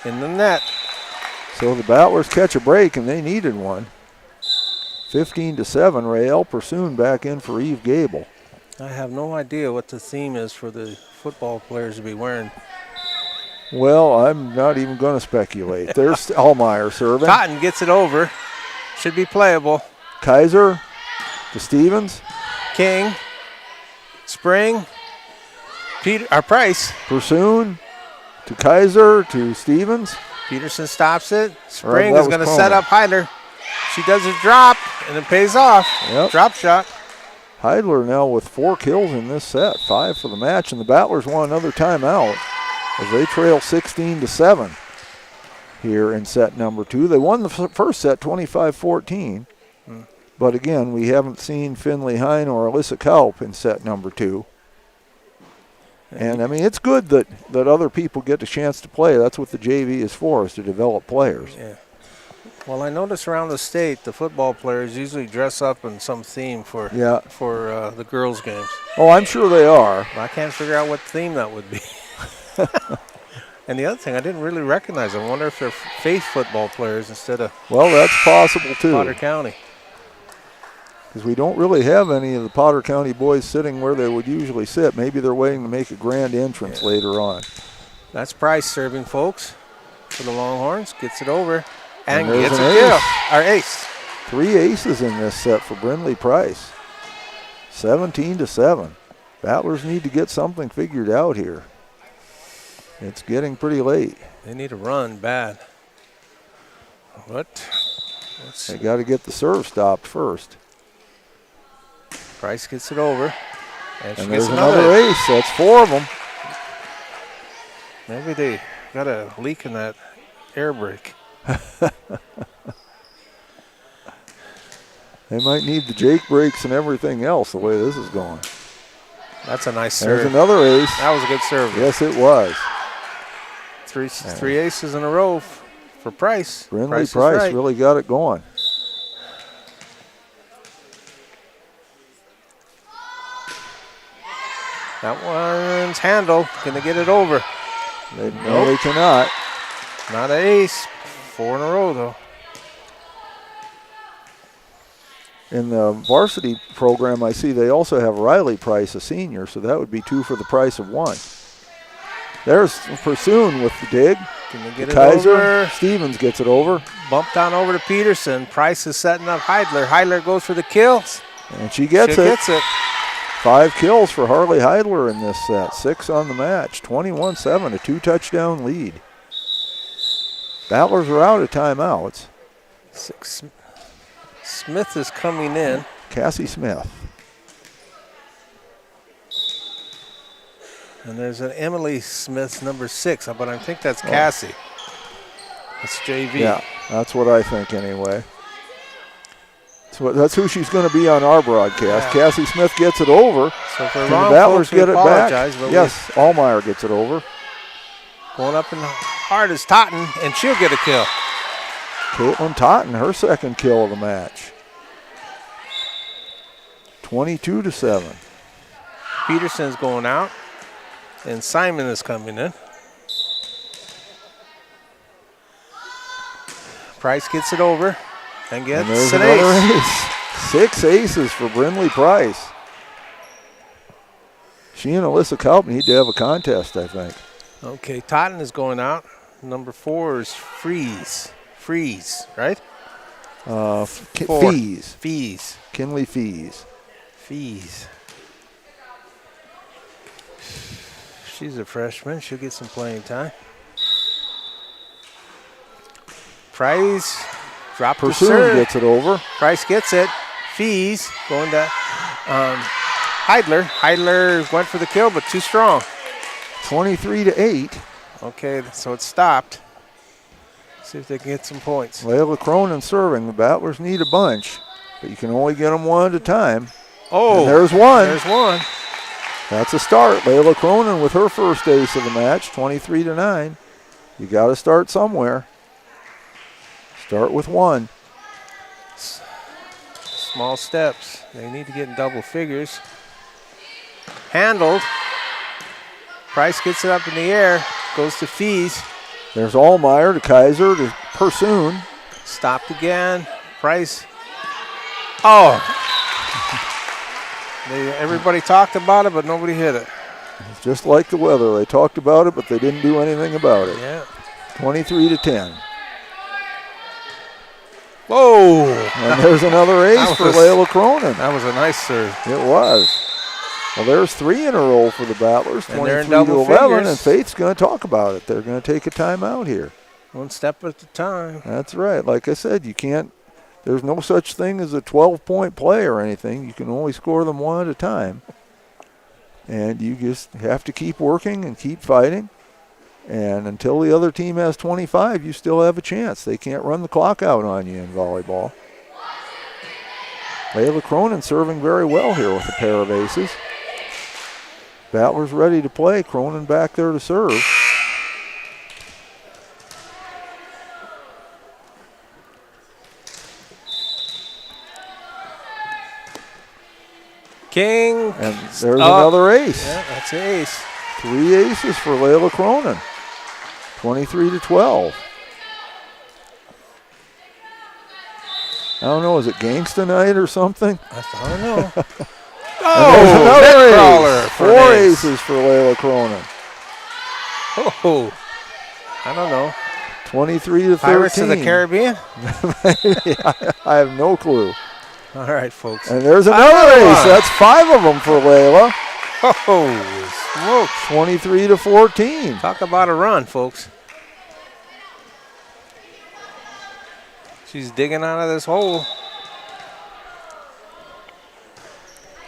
S3: In the net.
S1: So the Battlers catch a break, and they needed one. 15-7. Rael Pursoon back in for Eve Gable.
S3: I have no idea what the theme is for the football players to be wearing.
S1: Well, I'm not even going to speculate. There's Allmeyer serving.
S3: Totten gets it over. Should be playable.
S1: Kaiser to Stevens.
S3: King. Spring. Price.
S1: Pursoon to Kaiser to Stevens.
S3: Peterson stops it.
S1: Right,
S3: Spring
S1: that
S3: is
S1: was
S3: going to
S1: Cronin.
S3: set up Heidler. She does a drop, and it pays off.
S1: Yep.
S3: Drop shot.
S1: Heidler now with 4 kills in this set, 5 for the match, and the Battlers want another timeout as they trail 16-7 here in set number 2. They won the first set 25-14, but again, we haven't seen Finley Hine or Alyssa Kaup in set number 2. And I mean, it's good that other people get a chance to play. That's what the JV is for, is to develop players.
S3: Yeah. Well, I notice around the state, the football players usually dress up in some theme for the girls' games.
S1: Oh, I'm sure they are.
S3: I can't figure out what theme that would be. And the other thing, I didn't really recognize them. I wonder if they're Faith football players instead of
S1: Well, that's possible too.
S3: Potter County.
S1: because we don't really have any of the Potter County boys sitting where they would usually sit. Maybe they're waiting to make a grand entrance later on.
S3: That's Price serving, folks, for the Longhorns. Gets it over and
S1: there's
S3: gets
S1: an
S3: a
S1: ace.
S3: kill. Our ace.
S1: 3 aces in this set for Brindley Price. 17-7. Battlers need to get something figured out here. It's getting pretty late.
S3: They need a run bad. Let's see.
S1: They got to get the serve stopped first.
S3: Price gets it over. And she
S1: And
S3: gets
S1: there's another ace. That's 4 of them.
S3: Maybe they got a leak in that air brake.
S1: They might need the Jake brakes and everything else the way this is going.
S3: That's a nice
S1: There's
S3: serve.
S1: another ace.
S3: That was a good serve.
S1: Yes, it was.
S3: Three aces in a row for Price.
S1: Brindley
S3: is
S1: Price
S3: right.
S1: really got it going.
S3: That one's handled. Can they get it over?
S1: No, they cannot.
S3: Not an ace. 4 in a row, though.
S1: In the varsity program, I see they also have Riley Price, a senior, so that would be 2 for the price of 1. There's Pursoon with the dig.
S3: Can they get it
S1: Kaiser.
S3: over?
S1: Stevens gets it over.
S3: Bumped on over to Peterson. Price is setting up Heidler. Heidler goes for the kills.
S1: And she gets
S3: She
S1: it.
S3: gets it.
S1: 5 kills for Harley Heidler in this set. 6 on the match. 21-7, a 2-touchdown lead. Battlers are out of timeouts.
S3: Smith is coming in.
S1: Cassie Smith.
S3: And there's an Emily Smith, number 6, but I think that's Cassie. That's JV.
S1: Yeah, that's what I think anyway. That's who she's going to be on our broadcast.
S3: Yeah.
S1: Cassie Smith gets it over.
S3: So if we're
S1: Can
S3: wrong,
S1: the Battlers
S3: folks, we
S1: get it back?
S3: apologize, but
S1: Yes, Allmeyer gets it over.
S3: going up and hard as Totten, and she'll get a kill.
S1: Caitlin Totten, her second kill of the match. 22-7.
S3: Peterson's going out, and Simon is coming in. Price gets it over and
S1: And
S3: gets
S1: there's
S3: an
S1: another
S3: ace.
S1: ace. 6 aces for Brindley Price. She and Alyssa Kaup need to have a contest, I think.
S3: Okay, Totten is going out. Number 4 is Freeze, right? Four.
S1: Fees. Kinley Fees.
S3: She's a freshman. She'll get some playing time. Price dropped the
S1: Pursoon
S3: serve.
S1: gets it over.
S3: Price gets it. Fees going to Heidler. Heidler went for the kill, but too strong.
S1: 23-8.
S3: Okay, so it stopped. See if they can get some points.
S1: Layla Cronin serving. The Battlers need a bunch, but you can only get them one at a time.
S3: Oh,
S1: And there's one.
S3: There's one.
S1: That's a start. Layla Cronin with her first ace of the match, 23-9. You got to start somewhere. Start with 1.
S3: Small steps. They need to get in double figures. Handled. Price gets it up in the air. Goes to Fees.
S1: There's Allmeyer to Kaiser to Pursoon.
S3: Stopped again. Price. Oh. Everybody talked about it, but nobody hit it.
S1: It's just like the weather. They talked about it, but they didn't do anything about it.
S3: Yeah.
S1: 23-10.
S3: Whoa.
S1: And there's another ace for Layla Cronin.
S3: That was a nice serve.
S1: It was. Well, there's 3 in a row for the Battlers,
S3: And they're in double
S1: 23-11,
S3: figures.
S1: and Faith's going to talk about it. They're going to take a timeout here.
S3: One step at a time.
S1: That's right. Like I said, you can't, there's no such thing as a 12-point play or anything. You can only score them one at a time. And you just have to keep working and keep fighting. And until the other team has 25, you still have a chance. They can't run the clock out on you in volleyball. Layla Cronin serving very well here with a pair of aces. Battlers ready to play. Cronin back there to serve.
S3: King.
S1: And there's another ace.
S3: Yeah, that's an ace.
S1: 3 aces for Layla Cronin. 23-12. I don't know, is it Gangsta Night or something?
S3: I don't know.
S1: Oh,
S3: net
S1: ace.
S3: crawler. For
S1: 4
S3: an ace.
S1: aces for Layla Cronin.
S3: Oh, I don't know.
S1: 23 to 13.
S3: Pirates of the Caribbean?
S1: I have no clue.
S3: All right, folks.
S1: And there's another ace. That's 5 of them for Layla.
S3: Oh, smokes.
S1: 23 to 14.
S3: Talk about a run, folks. She's digging out of this hole.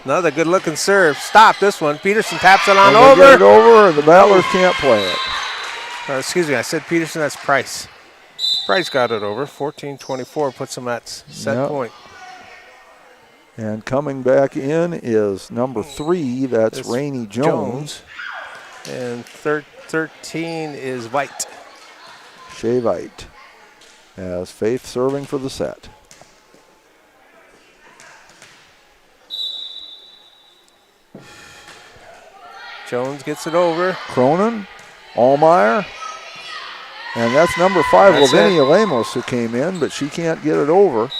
S3: Another good-looking serve. Stop this one. Peterson taps it on
S1: And they
S3: over.
S1: get it over, and the Battlers can't play it.
S3: Excuse me, I said Peterson. That's Price. Price got it over. 14-24 puts him at set point.
S1: And coming back in is number 3. That's
S3: It's
S1: Rainey Jones.
S3: And 13 is White.
S1: Shea White as Faith serving for the set.
S3: Jones gets it over.
S1: Cronin, Allmeyer, and that's number 5,
S3: That's
S1: Lavinia Lemos, who came in, but she can't get it over.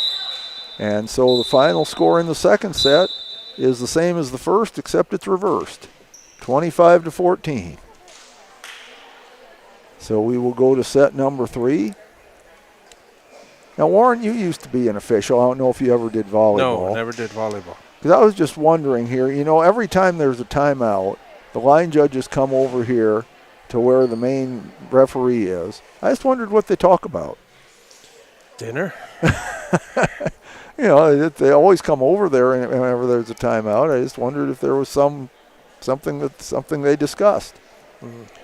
S1: And so the final score in the second set is the same as the first, except it's reversed, 25 to 14. So we will go to set number 3. Now, Warren, you used to be an official. I don't know if you ever did volleyball.
S3: No, never did volleyball.
S1: Because I was just wondering here, you know, every time there's a timeout, the line judges come over here to where the main referee is. I just wondered what they talk about.
S3: Dinner?
S1: You know, they always come over there whenever there's a timeout. I just wondered if there was something they discussed.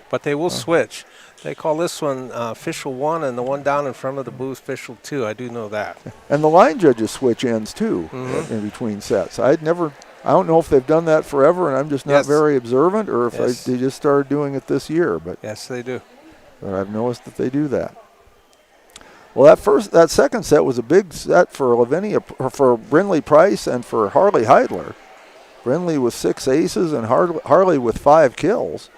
S3: But they will switch. They call this one official 1 and the one down in front of the booth official 2. I do know that.
S1: And the line judges switch ends too in between sets. I don't know if they've done that forever and I'm just not very observant, or if they just started doing it this year. But
S3: yes, they do.
S1: But I've noticed that they do that. Well, that second set was a big set for Brindley Price and for Harley Heidler. Brindley with 6 aces and Harley with 5 kills.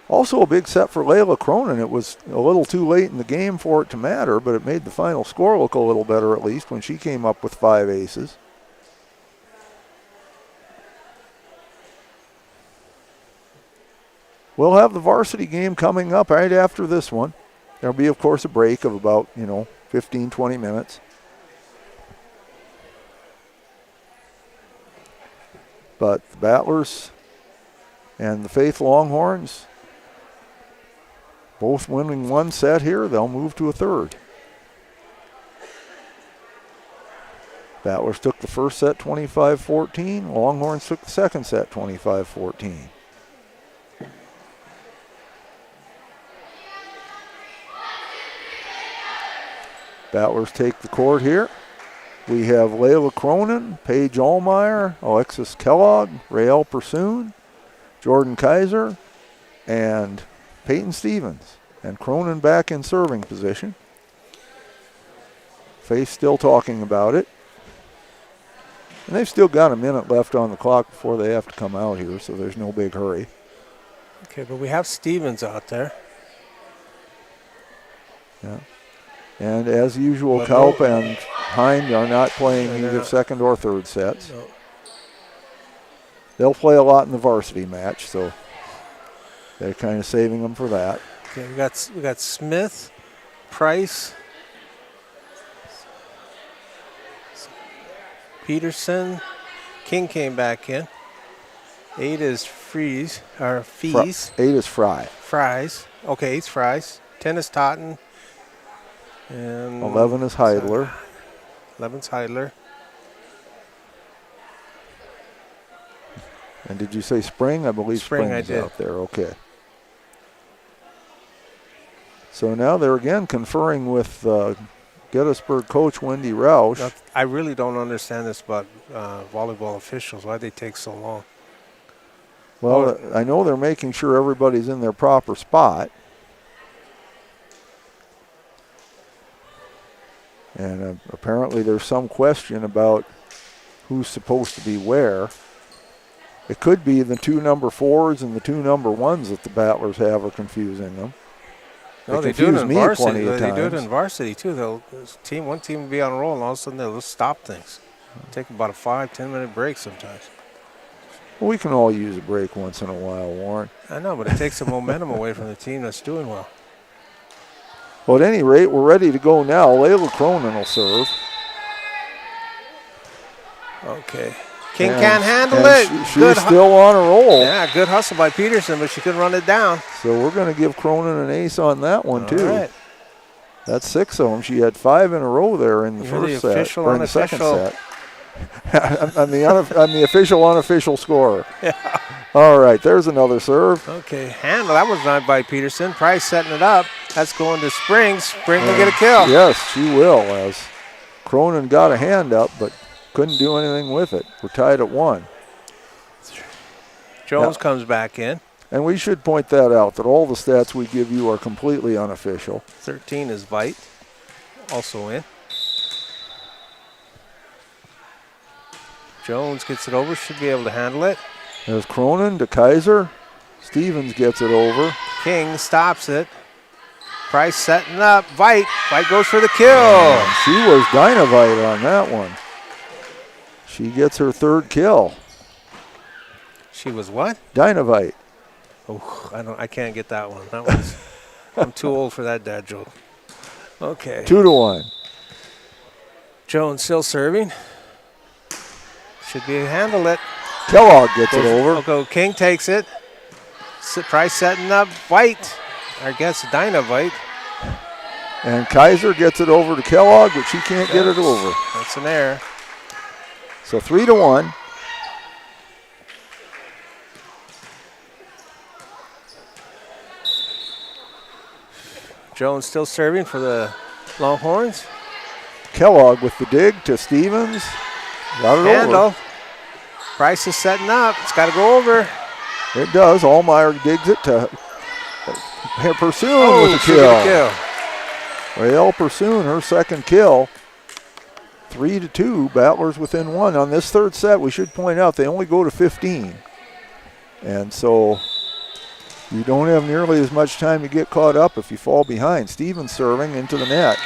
S1: Also a big set for Layla Cronin. It was a little too late in the game for it to matter, but it made the final score look a little better at least when she came up with 5 aces. We'll have the varsity game coming up right after this one. There'll be, of course, a break of about, 15, 20 minutes. But the Battlers and the Faith Longhorns both winning 1 set here. They'll move to a third. Battlers took the first set 25-14. Longhorns took the second set 25-14. Battlers take the court here. We have Layla Cronin, Paige Allmeyer, Alexis Kellogg, Rael Pursoon, Jordan Kaiser, and Peyton Stevens. And Cronin back in serving position. Faith still talking about it. And they've still got a minute left on the clock before they have to come out here, so there's no big hurry.
S3: Okay, but we have Stevens out there.
S1: Yeah. And as usual, Kaup and Hind are not playing either second or third sets.
S3: No.
S1: They'll play a lot in the varsity match, so they're kind of saving them for that.
S3: Okay, we got Smith, Price, Peterson, King came back in. 8 is Fees.
S1: 8 is
S3: Fries. Okay, it's Fries. 10 is Totten. And
S1: 11 is Heidler.
S3: 11's Heidler.
S1: And did you say Spring? I believe Spring is
S3: did.
S1: out there. Okay. So now they're again conferring with Gettysburg coach Wendy Roush.
S3: Now, I really don't understand this about volleyball officials, why they take so long.
S1: Well, I know they're making sure everybody's in their proper spot. And apparently there's some question about who's supposed to be where. It could be the 2 number 4s and the 2 number 1s that the Battlers have are confusing them.
S3: No, they do it
S1: confused
S3: in
S1: me
S3: varsity.
S1: plenty of
S3: They do it
S1: times.
S3: in varsity too. One team will be on a roll, and all of a sudden they'll just stop things. Take about a 5-10 minute break sometimes.
S1: Well, we can all use a break once in a while, Warren.
S3: I know, but it takes the momentum away from the team that's doing well.
S1: Well, at any rate, we're ready to go now. Layla Cronin will serve.
S3: Okay. King
S1: And-
S3: can't handle
S1: and
S3: it.
S1: She's still on a roll.
S3: Yeah, good hustle by Peterson, but she couldn't run it down.
S1: So we're going to give Cronin an ace on that one,
S3: All
S1: too.
S3: right.
S1: That's 6 of them. She had 5 in a row there in the
S3: You're the
S1: first set,
S3: official,
S1: or in the second
S3: unofficial.
S1: set. I'm the official, unofficial scorer. Yeah. All right, there's another serve.
S3: Okay, handle. That was not by Peterson. Price setting it up. That's going to Spring. Spring will get a kill.
S1: Yes, she will, as Cronin got a hand up, but couldn't do anything with it. We're tied at 1.
S3: Jones comes back in.
S1: And we should point that out, that all the stats we give you are completely unofficial.
S3: 13 is Veit, also in. Jones gets it over, should be able to handle it.
S1: There's Cronin to Kaiser. Stevens gets it over.
S3: King stops it. Price setting up. Veit goes for the kill.
S1: And she was dynamite on that one. She gets her 3rd kill.
S3: She was what?
S1: Dynamite.
S3: Oh, I can't get that one. That was I'm too old for that dad joke. Okay.
S1: 2-1.
S3: Jones still serving. Should be able to handle it.
S1: Kellogg gets it over.
S3: Okay, King takes it. Price setting up. Veit. I guess Dynavite.
S1: And Kaiser gets it over to Kellogg, but she can't get it over.
S3: That's an error.
S1: So 3-1.
S3: Jones still serving for the Longhorns.
S1: Kellogg with the dig to Stevens. Got it
S3: Handle.
S1: over.
S3: Price is setting up. It's got to go over.
S1: It does. Allmeyer digs it to Pursoon with the
S3: she got
S1: kill.
S3: a kill.
S1: Rael Pursoon, her 2nd kill. 3-2. Battlers within 1. On this 3rd set, we should point out they only go to 15. And so you don't have nearly as much time to get caught up if you fall behind. Stevens serving into the net.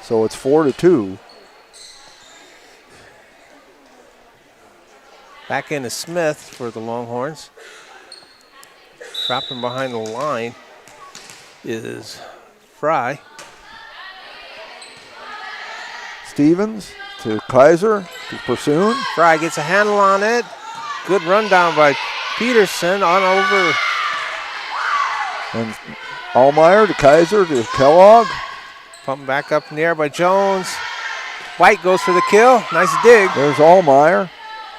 S1: So it's 4-2.
S3: Back into Smith for the Longhorns. Dropping behind the line is Fry.
S1: Stevens to Kaiser to Pursoon.
S3: Fry gets a handle on it. Good rundown by Peterson on over.
S1: And Allmeyer to Kaiser to Kellogg.
S3: Pumping back up in the air by Jones. White goes for the kill. Nice dig.
S1: There's Allmeyer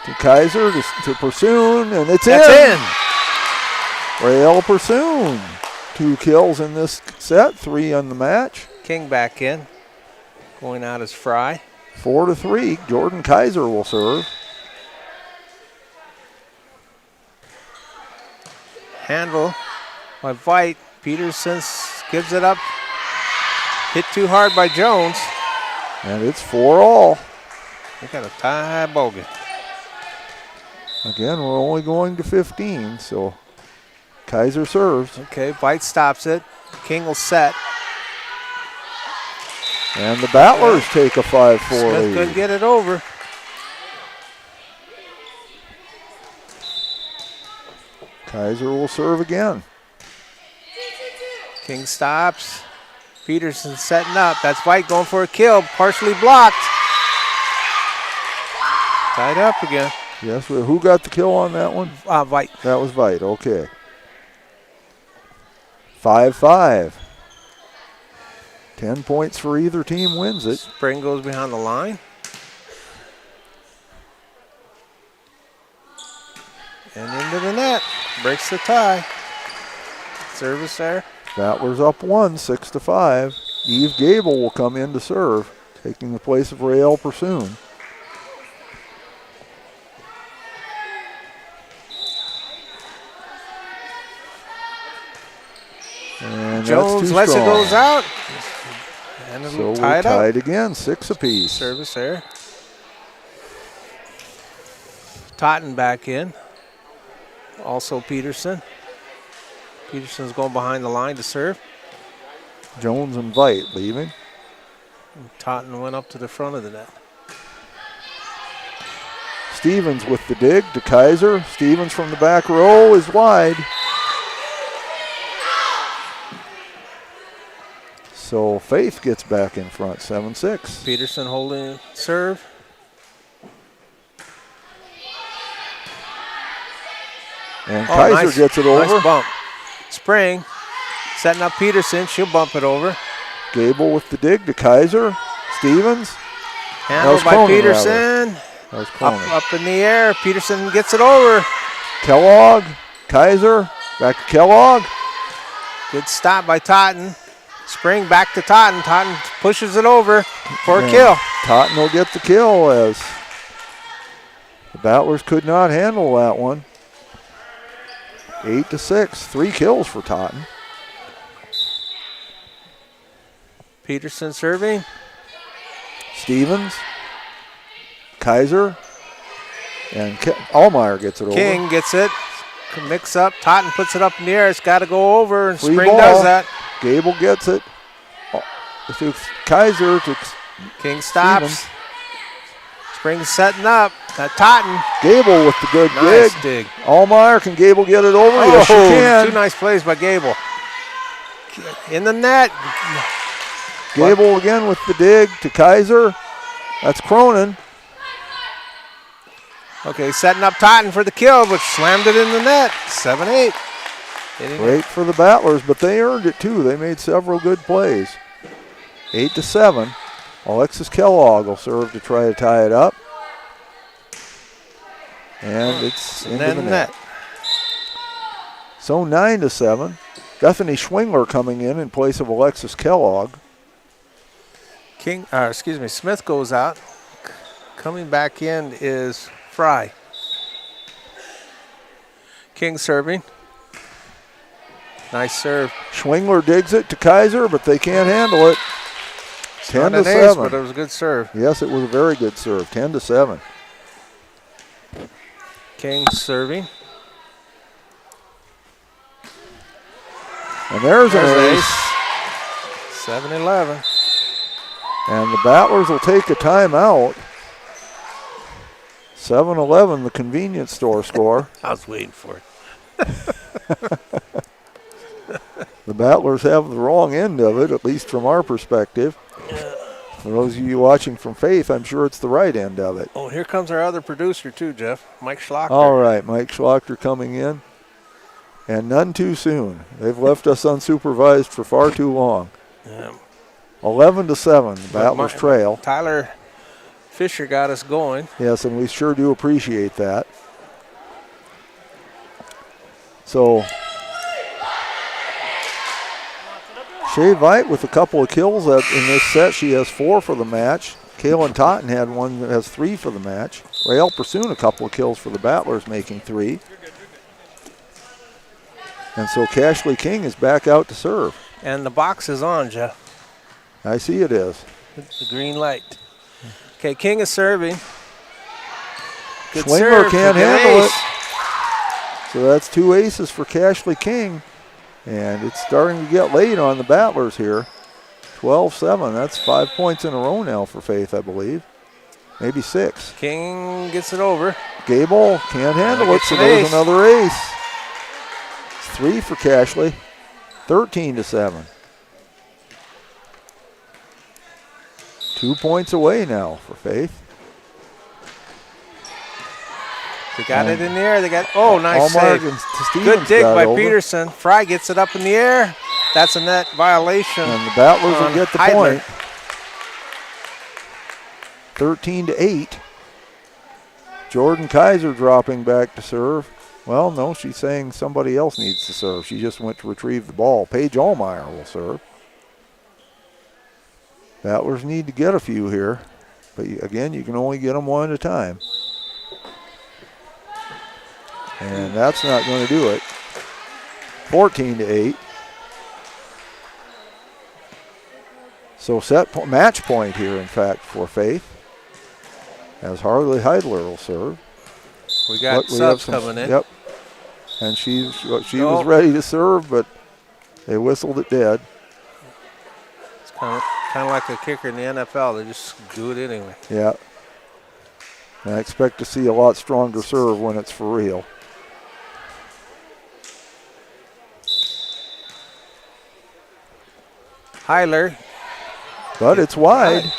S1: to Kaiser to Pursoon, and it's
S3: That's in.
S1: Rael Pursoon. 2 kills in this set, 3 on the match.
S3: King back in. Going out as Fry.
S1: 4-3. Jordan Kaiser will serve.
S3: Handle by Veit. Peterson gives it up. Hit too hard by Jones.
S1: And it's 4-all.
S3: We got a tie ball game.
S1: Again, we're only going to 15, so Kaiser serves.
S3: Okay, Veit stops it. King will set.
S1: And the Battlers take a 5-4
S3: Smith
S1: lead.
S3: couldn't get it over.
S1: Kaiser will serve again.
S3: King stops. Peterson setting up. That's Veit going for a kill. Partially blocked. Tied up again.
S1: Yes, who got the kill on that one?
S3: Veit.
S1: That was Veit, okay. 5-5. 10 points for either team wins it.
S3: Spring goes behind the line. And into the net. Breaks the tie. Service there.
S1: Battlers up 1, 6-5. Eve Gable will come in to serve, taking the place of Rael Pursoon. And
S3: Jones
S1: that's too
S3: lets
S1: strong.
S3: it goes out. And
S1: So
S3: it'll
S1: we're
S3: tie it up.
S1: tied again, 6 apiece.
S3: Service there. Totten back in. Also Peterson. Peterson's going behind the line to serve.
S1: Jones and Veit leaving.
S3: And Totten went up to the front of the net.
S1: Stevens with the dig to Kaiser. Stevens from the back row is wide. So Faith gets back in front, 7-6.
S3: Peterson holding serve.
S1: And Kaiser gets it over.
S3: Nice bump. Spring setting up Peterson. She'll bump it over.
S1: Gable with the dig to Kaiser. Stevens.
S3: Handled by
S1: Cronin,
S3: Peterson.
S1: That was Cronin.
S3: Up in the air. Peterson gets it over.
S1: Kellogg. Kaiser. Back to Kellogg.
S3: Good stop by Totten. Spring back to Totten. Totten pushes it over for a
S1: And
S3: kill.
S1: Totten will get the kill as the Battlers could not handle that one. 8-6. 3 kills for Totten.
S3: Peterson serving.
S1: Stevens. Kaiser. And Allmeyer gets it over.
S3: King gets it. Mix up. Totten puts it up in the air. It's got to go over, and
S1: Free
S3: Spring
S1: ball.
S3: does that.
S1: Gable gets it. To Kaiser to
S3: King stops.
S1: Stevens.
S3: Spring setting up. Totten.
S1: Gable with the good
S3: Nice
S1: dig.
S3: dig.
S1: Allmeyer, can Gable get it over? Yes, she can.
S3: 2 nice plays by Gable. In the net.
S1: Gable again with the dig to Kaiser. That's Cronin.
S3: Okay, setting up Totten for the kill, but slammed it in the net. 7-8.
S1: Great for the Battlers, but they earned it too. They made several good plays. 8-7. Alexis Kellogg will serve to try to tie it up. And it's into the net. So 9-7. Bethany Schwingler coming in place of Alexis Kellogg.
S3: Smith goes out. Coming back in is Fry. King serving. Nice serve.
S1: Schwingler digs it to Kaiser, but they can't handle it. 10-7.
S3: But it was a good serve.
S1: Yes, it was a very good serve. 10-7.
S3: King serving.
S1: And there's an ace.
S3: 7-11.
S1: And the Battlers will take a timeout. 7-11, the convenience store score.
S3: I was waiting for it.
S1: The Battlers have the wrong end of it, at least from our perspective. For those of you watching from Faith, I'm sure it's the right end of it.
S3: Oh, here comes our other producer too, Jeff. Mike Schlocker.
S1: All right, Mike Schlocker coming in. And none too soon. They've left us unsupervised for far too long. 11-7, the Battlers trail.
S3: Tyler Fisher got us going.
S1: Yes, and we sure do appreciate that. So, Shea Veit with a couple of kills in this set. She has 4 for the match. Kaylin Totten had one that has 3 for the match. Rael Pursoon a couple of kills for the Battlers, making 3. And so Cashley King is back out to serve.
S3: And the box is on, Jeff.
S1: I see it is.
S3: The green light. Okay, King is serving. Good
S1: Schwingler
S3: serve.
S1: can't
S3: Good
S1: handle
S3: ace.
S1: it. So that's 2 aces for Cashley King. And it's starting to get late on the Battlers here. 12-7. That's 5 points in a row now for Faith, I believe. Maybe 6.
S3: King gets it over.
S1: Gable can't handle it, so there's another ace. It's 3 for Cashley. 13-7. 2 points away now for Faith.
S3: They got it in the air. They got, nice
S1: Allmark
S3: save.
S1: and Stevens
S3: Good dig
S1: got
S3: by
S1: over.
S3: Peterson. Fry gets it up in the air. That's a net violation.
S1: And the Battlers will get the
S3: Heidler.
S1: point. 13-8. Jordan Kaiser dropping back to serve. Well, no, she's saying somebody else needs to serve. She just went to retrieve the ball. Paige Allmeyer will serve. Battlers need to get a few here. But again, you can only get them one at a time. And that's not going to do it. 14-8. So match point here, in fact, for Faith. As Harley Heidler will serve.
S3: We got subs coming in.
S1: Yep. And she was ready to serve, but they whistled it dead.
S3: It's kind of like a kicker in the NFL. They just do it anyway.
S1: Yeah. And I expect to see a lot stronger serve when it's for real.
S3: Hi, Larry.
S1: But it's wide.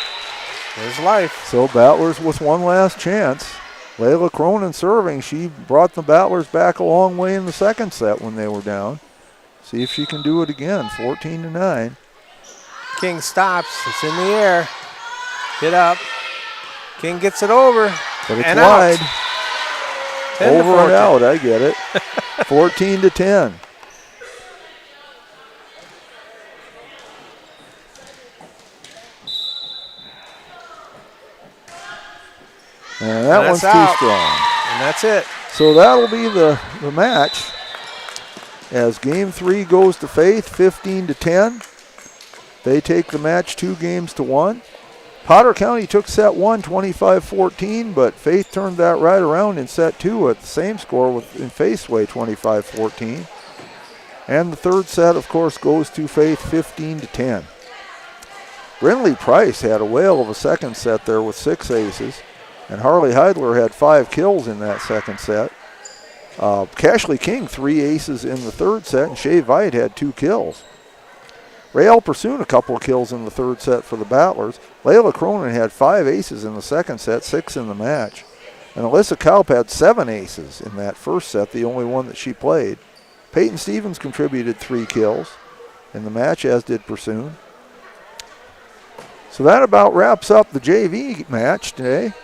S3: There's life.
S1: So Battlers with one last chance. Layla Cronin serving. She brought the Battlers back a long way in the second set when they were down. See if she can do it again. 14-9.
S3: King stops. It's in the air. Hit up. King gets it over.
S1: But it's
S3: and
S1: wide.
S3: Out.
S1: Over and out. I get it. 14-10. And that one's too strong.
S3: And that's it.
S1: So that'll be the match as game 3 goes to Faith, 15-10. They take the match 2-1. Potter County took set 1, 25-14, but Faith turned that right around in set 2 at the same score in Faith's way, 25-14. And the third set, of course, goes to Faith, 15-10. Brinley Price had a whale of a second set there with 6 aces. And Harley Heidler had 5 kills in that second set. Cashley King, 3 aces in the third set, and Shay Veit had 2 kills. Rael Pursoon, a couple of kills in the third set for the Battlers. Layla Cronin had 5 aces in the second set, 6 in the match. And Alyssa Kaup had 7 aces in that first set, the only one that she played. Peyton Stevens contributed 3 kills in the match, as did Pursoon. So that about wraps up the JV match today.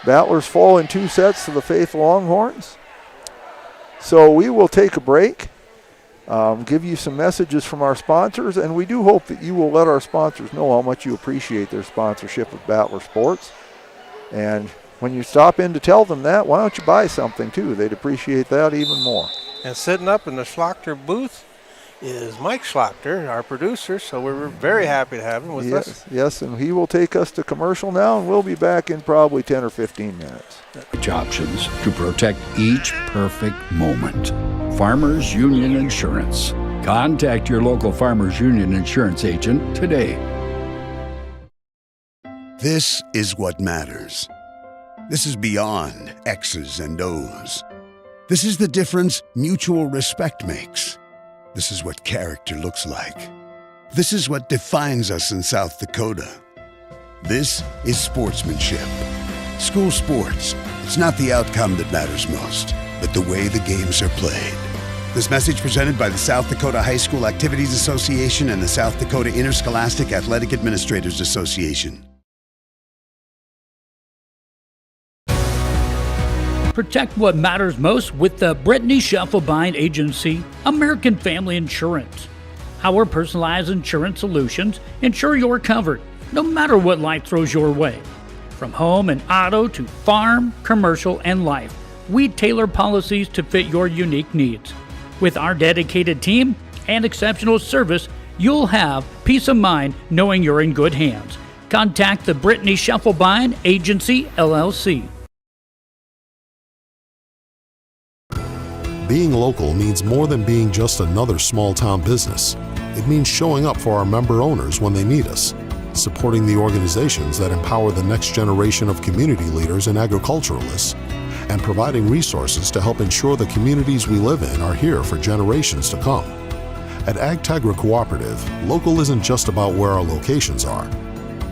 S1: Battlers fall in 2 sets to the Faith Longhorns. So we will take a break, give you some messages from our sponsors, and we do hope that you will let our sponsors know how much you appreciate their sponsorship of Battler Sports. And when you stop in to tell them that, why don't you buy something too? They'd appreciate that even more.
S3: And sitting up in the Schlachter booth is Mike Schlachter, our producer, so we're very happy to have him with us.
S1: Yes, and he will take us to commercial now, and we'll be back in probably 10 or 15 minutes.
S4: Options to protect each perfect moment. Farmers Union Insurance. Contact your local Farmers Union Insurance agent today.
S5: This is what matters. This is beyond X's and O's. This is the difference mutual respect makes. This is what character looks like. This is what defines us in South Dakota. This is sportsmanship. School sports, it's not the outcome that matters most, but the way the games are played. This message presented by the South Dakota High School Activities Association and the South Dakota Interscholastic Athletic Administrators Association.
S6: Protect what matters most with the Brittany Scheffelbein Agency, American Family Insurance. Our personalized insurance solutions ensure you're covered, no matter what life throws your way. From home and auto to farm, commercial, and life, we tailor policies to fit your unique needs. With our dedicated team and exceptional service, you'll have peace of mind knowing you're in good hands. Contact the Brittany Scheffelbein Agency, LLC.
S7: Being local means more than being just another small-town business. It means showing up for our member owners when they need us, supporting the organizations that empower the next generation of community leaders and agriculturalists, and providing resources to help ensure the communities we live in are here for generations to come. At AgTegra Cooperative, local isn't just about where our locations are.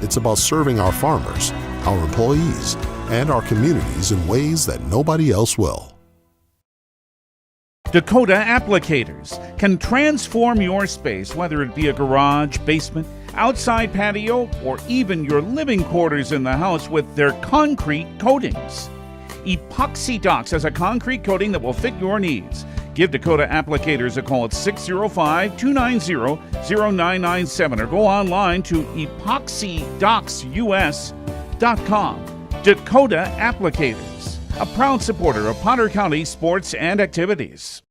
S7: It's about serving our farmers, our employees, and our communities in ways that nobody else will.
S8: Dakota Applicators can transform your space, whether it be a garage, basement, outside patio, or even your living quarters in the house with their concrete coatings. Epoxy Docs has a concrete coating that will fit your needs. Give Dakota Applicators a call at 605-290-0997 or go online to epoxydocsus.com. Dakota Applicators, a proud supporter of Potter County sports and activities.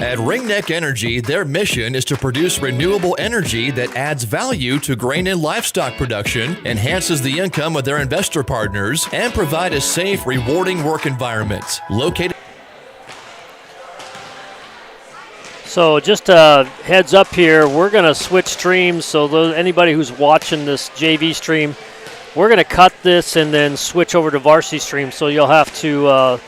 S9: At Ringneck Energy, their mission is to produce renewable energy that adds value to grain and livestock production, enhances the income of their investor partners, and provide a safe, rewarding work environment. Located.
S10: So just a heads up here, we're going to switch streams. So anybody who's watching this JV stream, we're going to cut this and then switch over to varsity stream. So you'll have to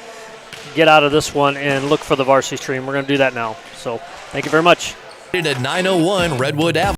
S10: get out of this one and look for the varsity stream. We're going to do that now. So thank you very much.
S9: At 901 Redwood Avenue.